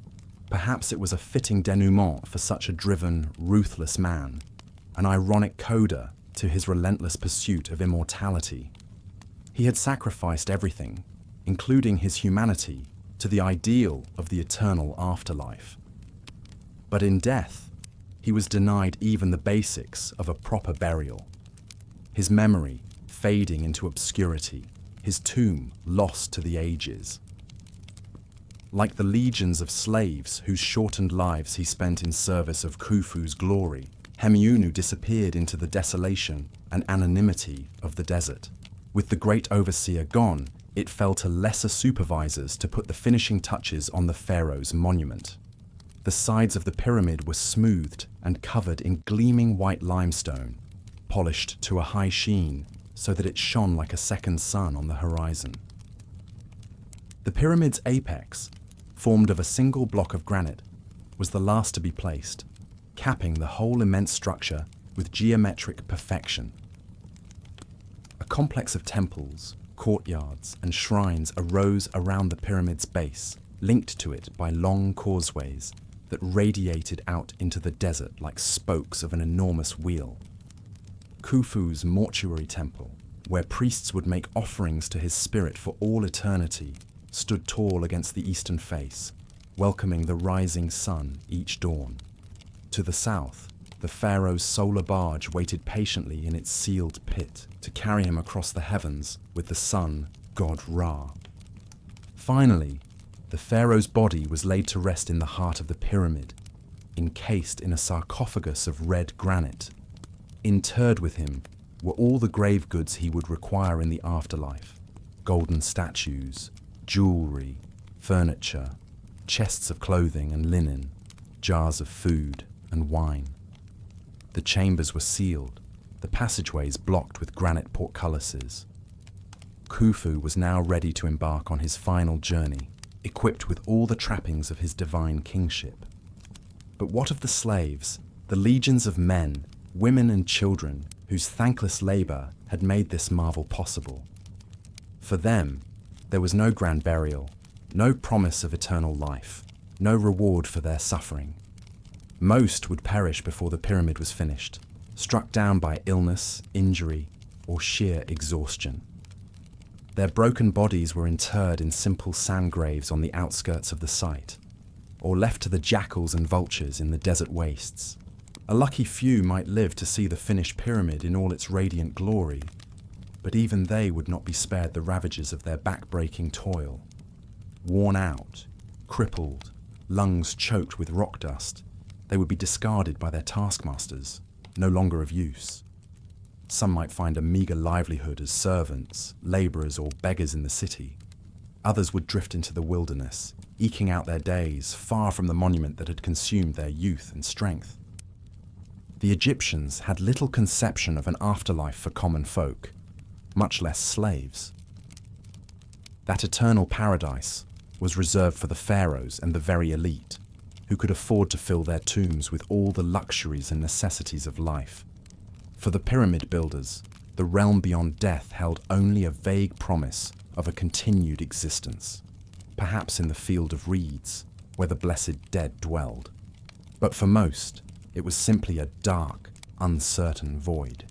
perhaps it was a fitting denouement for such a driven, ruthless man, an ironic coda to his relentless pursuit of immortality. He had sacrificed everything, including his humanity, to the ideal of the eternal afterlife. But in death, he was denied even the basics of a proper burial. His memory fading into obscurity, his tomb lost to the ages. Like the legions of slaves whose shortened lives he spent in service of Khufu's glory, Hemiunu disappeared into the desolation and anonymity of the desert. With the great overseer gone, it fell to lesser supervisors to put the finishing touches on the pharaoh's monument. The sides of the pyramid were smoothed and covered in gleaming white limestone, polished to a high sheen so that it shone like a second sun on the horizon. The pyramid's apex, formed of a single block of granite, was the last to be placed, capping the whole immense structure with geometric perfection. A complex of temples, courtyards, and shrines arose around the pyramid's base, linked to it by long causeways that radiated out into the desert like spokes of an enormous wheel. Khufu's mortuary temple, where priests would make offerings to his spirit for all eternity, stood tall against the eastern face, welcoming the rising sun each dawn. To the south, the pharaoh's solar barge waited patiently in its sealed pit to carry him across the heavens with the sun, god Ra. Finally, the pharaoh's body was laid to rest in the heart of the pyramid, encased in a sarcophagus of red granite. Interred with him were all the grave goods he would require in the afterlife: golden statues, jewelry, furniture, chests of clothing and linen, jars of food and wine. The chambers were sealed, the passageways blocked with granite portcullises. Khufu was now ready to embark on his final journey, equipped with all the trappings of his divine kingship. But what of the slaves, the legions of men, women and children whose thankless labor had made this marvel possible? For them, there was no grand burial, no promise of eternal life, no reward for their suffering. Most would perish before the pyramid was finished, struck down by illness, injury, or sheer exhaustion. Their broken bodies were interred in simple sand graves on the outskirts of the site, or left to the jackals and vultures in the desert wastes. A lucky few might live to see the finished pyramid in all its radiant glory, but even they would not be spared the ravages of their back-breaking toil. Worn out, crippled, lungs choked with rock dust, they would be discarded by their taskmasters, no longer of use. Some might find a meager livelihood as servants, labourers or beggars in the city. Others would drift into the wilderness, eking out their days far from the monument that had consumed their youth and strength. The Egyptians had little conception of an afterlife for common folk, much less slaves. That eternal paradise was reserved for the pharaohs and the very elite, who could afford to fill their tombs with all the luxuries and necessities of life. For the pyramid builders, the realm beyond death held only a vague promise of a continued existence, perhaps in the field of reeds, where the blessed dead dwelled. But for most, it was simply a dark, uncertain void.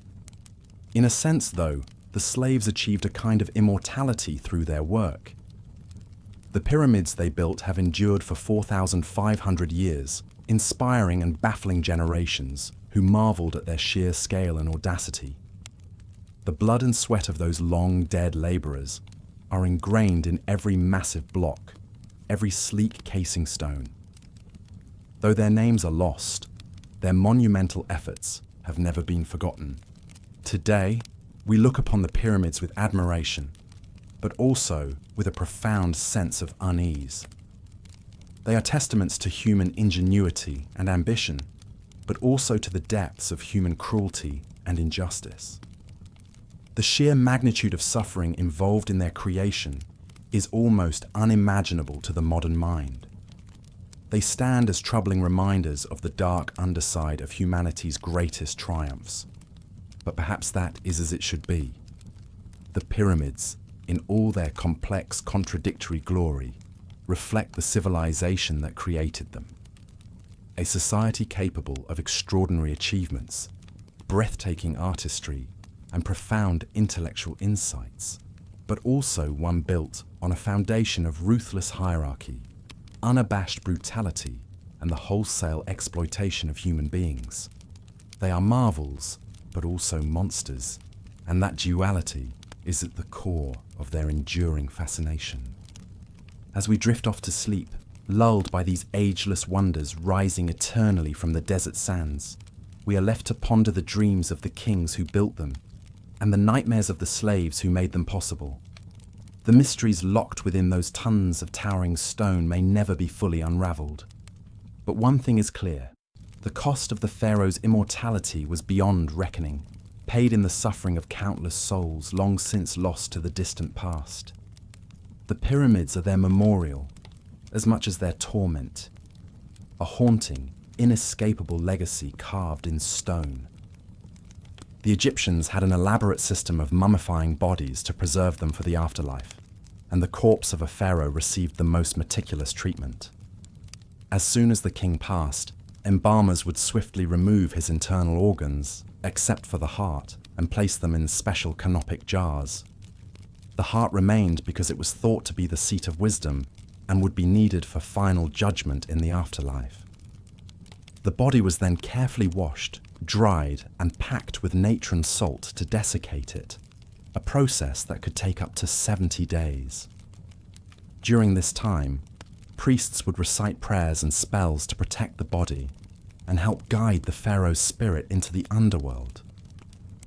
In a sense, though, the slaves achieved a kind of immortality through their work. The pyramids they built have endured for 4,500 years, inspiring and baffling generations who marveled at their sheer scale and audacity. The blood and sweat of those long dead laborers are ingrained in every massive block, every sleek casing stone. Though their names are lost, their monumental efforts have never been forgotten. Today, we look upon the pyramids with admiration, but also with a profound sense of unease. They are testaments to human ingenuity and ambition, but also to the depths of human cruelty and injustice. The sheer magnitude of suffering involved in their creation is almost unimaginable to the modern mind. They stand as troubling reminders of the dark underside of humanity's greatest triumphs. But perhaps that is as it should be. The pyramids, in all their complex, contradictory glory, reflect the civilization that created them. A society capable of extraordinary achievements, breathtaking artistry, and profound intellectual insights, but also one built on a foundation of ruthless hierarchy, unabashed brutality, and the wholesale exploitation of human beings. They are marvels, but also monsters, and that duality is at the core of their enduring fascination. As we drift off to sleep, lulled by these ageless wonders rising eternally from the desert sands, we are left to ponder the dreams of the kings who built them, and the nightmares of the slaves who made them possible. The mysteries locked within those tons of towering stone may never be fully unraveled. But one thing is clear: the cost of the pharaoh's immortality was beyond reckoning, paid in the suffering of countless souls long since lost to the distant past. The pyramids are their memorial, as much as their torment, a haunting, inescapable legacy carved in stone. The Egyptians had an elaborate system of mummifying bodies to preserve them for the afterlife, and the corpse of a pharaoh received the most meticulous treatment. As soon as the king passed, embalmers would swiftly remove his internal organs, except for the heart, and place them in special canopic jars. The heart remained because it was thought to be the seat of wisdom and would be needed for final judgment in the afterlife. The body was then carefully washed, dried, and packed with natron salt to desiccate it, a process that could take up to 70 days. During this time, priests would recite prayers and spells to protect the body and help guide the pharaoh's spirit into the underworld.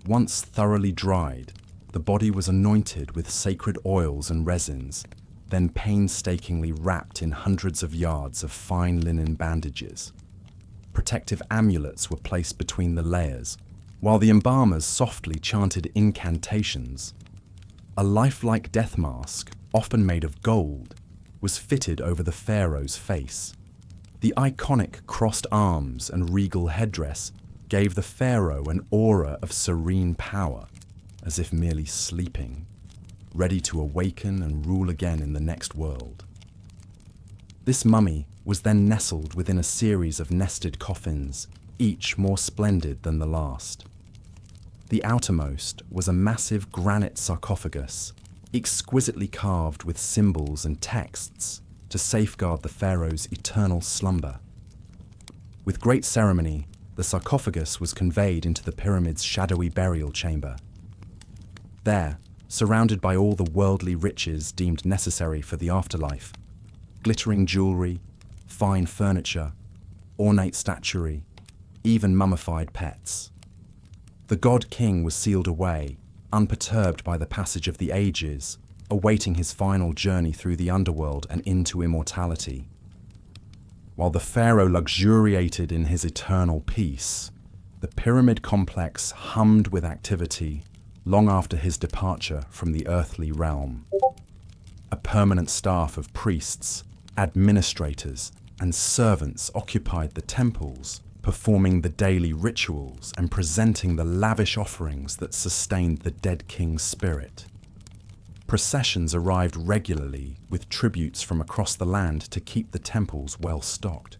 Once thoroughly dried, the body was anointed with sacred oils and resins, then painstakingly wrapped in hundreds of yards of fine linen bandages. Protective amulets were placed between the layers, while the embalmers softly chanted incantations. A lifelike death mask, often made of gold, was fitted over the pharaoh's face. The iconic crossed arms and regal headdress gave the pharaoh an aura of serene power, as if merely sleeping, ready to awaken and rule again in the next world. This mummy was then nestled within a series of nested coffins, each more splendid than the last. The outermost was a massive granite sarcophagus, exquisitely carved with symbols and texts to safeguard the pharaoh's eternal slumber. With great ceremony, the sarcophagus was conveyed into the pyramid's shadowy burial chamber. There, surrounded by all the worldly riches deemed necessary for the afterlife, glittering jewelry, fine furniture, ornate statuary, even mummified pets. The god king was sealed away, unperturbed by the passage of the ages, awaiting his final journey through the underworld and into immortality. While the pharaoh luxuriated in his eternal peace, the pyramid complex hummed with activity long after his departure from the earthly realm. A permanent staff of priests, administrators, and servants occupied the temples, performing the daily rituals and presenting the lavish offerings that sustained the dead king's spirit. Processions arrived regularly with tributes from across the land to keep the temples well stocked.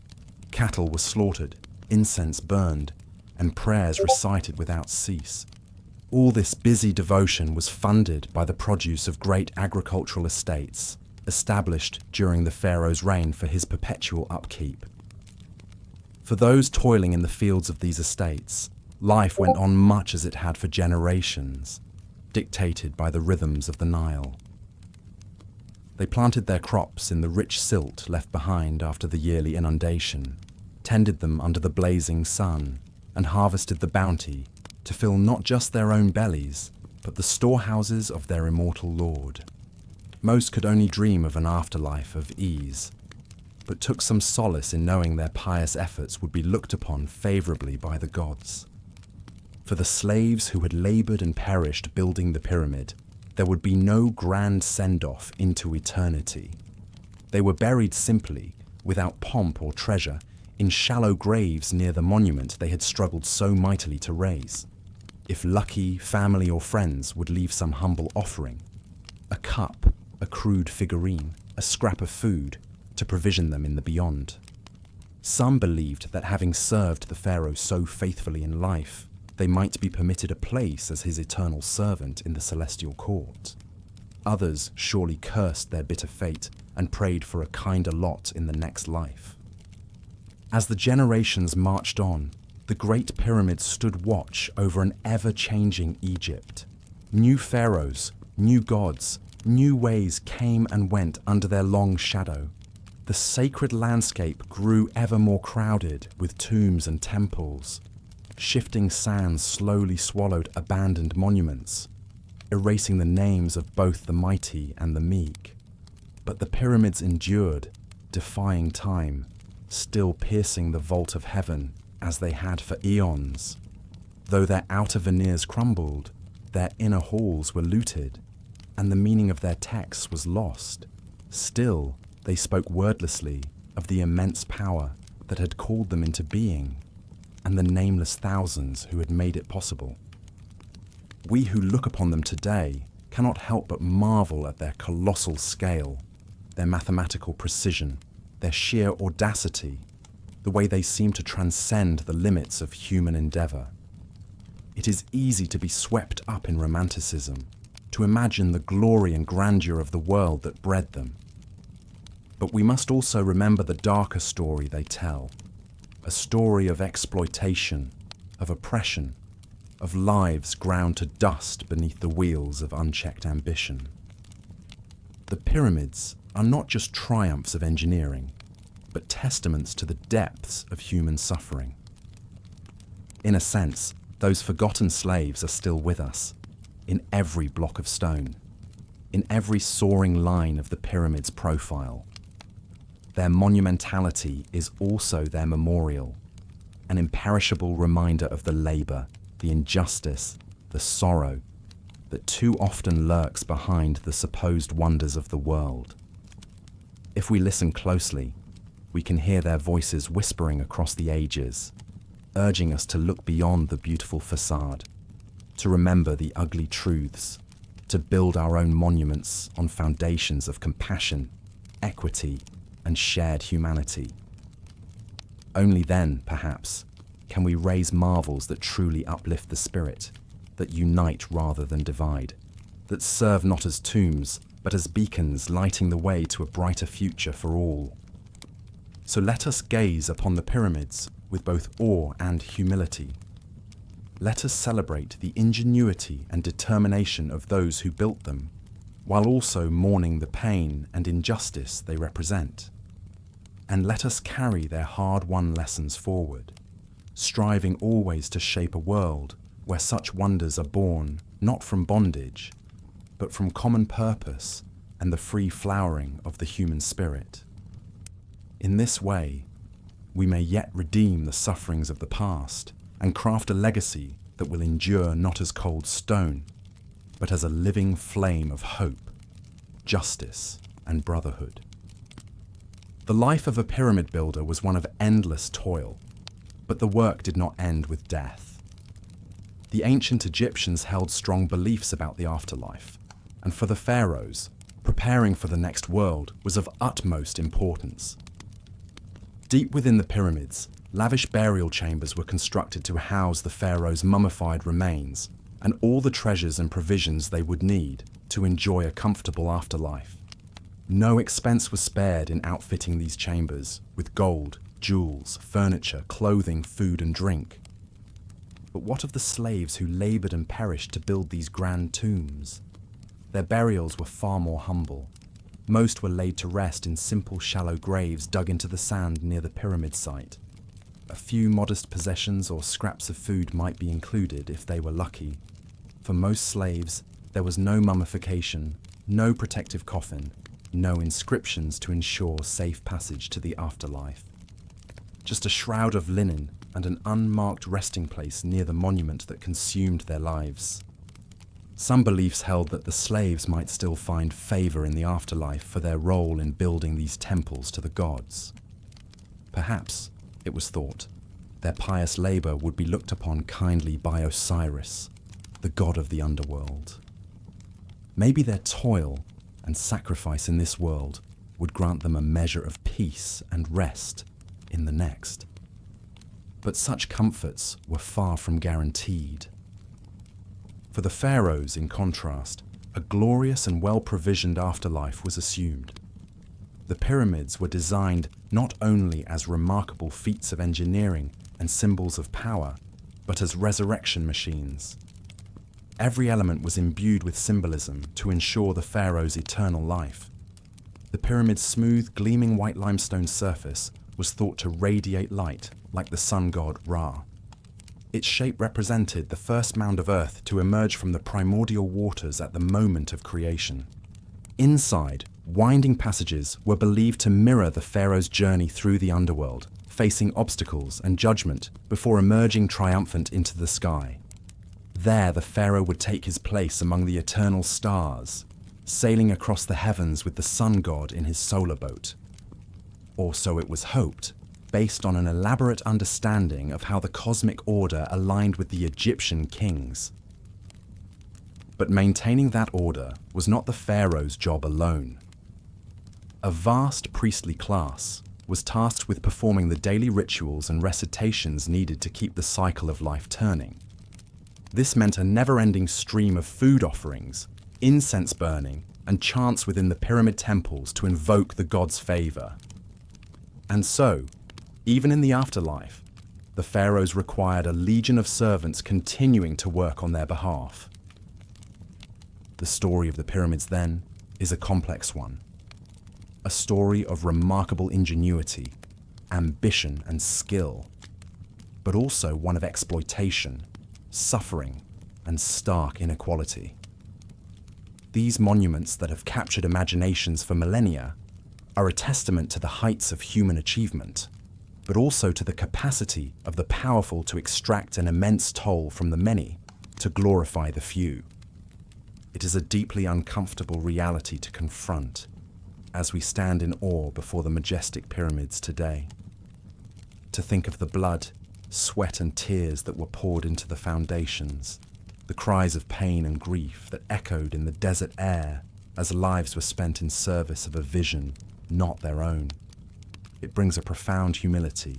Cattle were slaughtered, incense burned, and prayers recited without cease. All this busy devotion was funded by the produce of great agricultural estates, established during the pharaoh's reign for his perpetual upkeep. For those toiling in the fields of these estates, life went on much as it had for generations, dictated by the rhythms of the Nile. They planted their crops in the rich silt left behind after the yearly inundation, tended them under the blazing sun, and harvested the bounty to fill not just their own bellies, but the storehouses of their immortal Lord. Most could only dream of an afterlife of ease, but took some solace in knowing their pious efforts would be looked upon favorably by the gods. For the slaves who had labored and perished building the pyramid, there would be no grand send-off into eternity. They were buried simply, without pomp or treasure, in shallow graves near the monument they had struggled so mightily to raise. If lucky family or friends would leave some humble offering, a cup, a crude figurine, a scrap of food, to provision them in the beyond. Some believed that having served the pharaoh so faithfully in life, they might be permitted a place as his eternal servant in the celestial court. Others surely cursed their bitter fate and prayed for a kinder lot in the next life. As the generations marched on, the Great Pyramid stood watch over an ever-changing Egypt. New pharaohs, new gods, new ways came and went under their long shadow. The sacred landscape grew ever more crowded with tombs and temples. Shifting sands slowly swallowed abandoned monuments, erasing the names of both the mighty and the meek. But the pyramids endured, defying time, still piercing the vault of heaven as they had for eons. Though their outer veneers crumbled, their inner halls were looted, and the meaning of their texts was lost. Still, they spoke wordlessly of the immense power that had called them into being, and the nameless thousands who had made it possible. we who look upon them today cannot help but marvel at their colossal scale, their mathematical precision, their sheer audacity, the way they seem to transcend the limits of human endeavour. It is easy to be swept up in romanticism, to imagine the glory and grandeur of the world that bred them. But we must also remember the darker story they tell, a story of exploitation, of oppression, of lives ground to dust beneath the wheels of unchecked ambition. The pyramids are not just triumphs of engineering, but testaments to the depths of human suffering. In a sense, those forgotten slaves are still with us, in every block of stone, in every soaring line of the pyramid's profile. Their monumentality is also their memorial, an imperishable reminder of the labour, the injustice, the sorrow that too often lurks behind the supposed wonders of the world. If we listen closely, we can hear their voices whispering across the ages, urging us to look beyond the beautiful facade, to remember the ugly truths, to build our own monuments on foundations of compassion, equity, and shared humanity. Only then, perhaps, can we raise marvels that truly uplift the spirit, that unite rather than divide, that serve not as tombs, but as beacons lighting the way to a brighter future for all. So let us gaze upon the pyramids with both awe and humility. Let us celebrate the ingenuity and determination of those who built them, while also mourning the pain and injustice they represent. And let us carry their hard-won lessons forward, striving always to shape a world where such wonders are born not from bondage, but from common purpose and the free flowering of the human spirit. In this way, we may yet redeem the sufferings of the past and craft a legacy that will endure not as cold stone, but as a living flame of hope, justice, and brotherhood. The life of a pyramid builder was one of endless toil, but the work did not end with death. The ancient Egyptians held strong beliefs about the afterlife, and for the pharaohs, preparing for the next world was of utmost importance. Deep within the pyramids, lavish burial chambers were constructed to house the pharaoh's mummified remains and all the treasures and provisions they would need to enjoy a comfortable afterlife. No expense was spared in outfitting these chambers with gold, jewels, furniture, clothing, food, and drink. But what of the slaves who laboured and perished to build these grand tombs? Their burials were far more humble. Most were laid to rest in simple, shallow graves dug into the sand near the pyramid site. A few modest possessions or scraps of food might be included if they were lucky. For most slaves, there was no mummification, no protective coffin, no inscriptions to ensure safe passage to the afterlife. Just a shroud of linen and an unmarked resting place near the monument that consumed their lives. Some beliefs held that the slaves might still find favour in the afterlife for their role in building these temples to the gods. Perhaps, it was thought, their pious labour would be looked upon kindly by Osiris, the god of the underworld. Maybe their toil and sacrifice in this world would grant them a measure of peace and rest in the next. But such comforts were far from guaranteed. For the pharaohs, in contrast, a glorious and well-provisioned afterlife was assumed. The pyramids were designed not only as remarkable feats of engineering and symbols of power, but as resurrection machines. Every element was imbued with symbolism to ensure the pharaoh's eternal life. The pyramid's smooth, gleaming white limestone surface was thought to radiate light like the sun god Ra. Its shape represented the first mound of earth to emerge from the primordial waters at the moment of creation. Inside, winding passages were believed to mirror the pharaoh's journey through the underworld, facing obstacles and judgment before emerging triumphant into the sky. There the pharaoh would take his place among the eternal stars, sailing across the heavens with the sun god in his solar boat. Or so it was hoped, based on an elaborate understanding of how the cosmic order aligned with the Egyptian kings. But maintaining that order was not the pharaoh's job alone. A vast priestly class was tasked with performing the daily rituals and recitations needed to keep the cycle of life turning. This meant a never-ending stream of food offerings, incense burning, and chants within the pyramid temples to invoke the gods' favor. And so, even in the afterlife, the pharaohs required a legion of servants continuing to work on their behalf. The story of the pyramids, then, is a complex one. A story of remarkable ingenuity, ambition, and skill, but also one of exploitation, suffering, and stark inequality. These monuments that have captured imaginations for millennia are a testament to the heights of human achievement, but also to the capacity of the powerful to extract an immense toll from the many to glorify the few. It is a deeply uncomfortable reality to confront as we stand in awe before the majestic pyramids today. To think of the blood, sweat, and tears that were poured into the foundations, the cries of pain and grief that echoed in the desert air as lives were spent in service of a vision not their own. It brings a profound humility,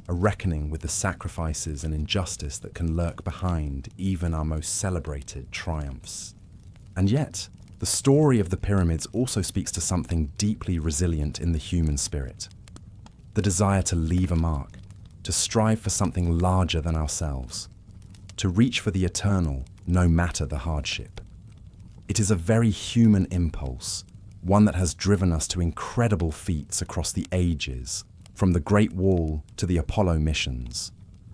a reckoning with the sacrifices and injustice that can lurk behind even our most celebrated triumphs. And yet, the story of the pyramids also speaks to something deeply resilient in the human spirit. The desire to leave a mark, to strive for something larger than ourselves, to reach for the eternal no matter the hardship. It is a very human impulse, one that has driven us to incredible feats across the ages, from the Great Wall to the Apollo missions.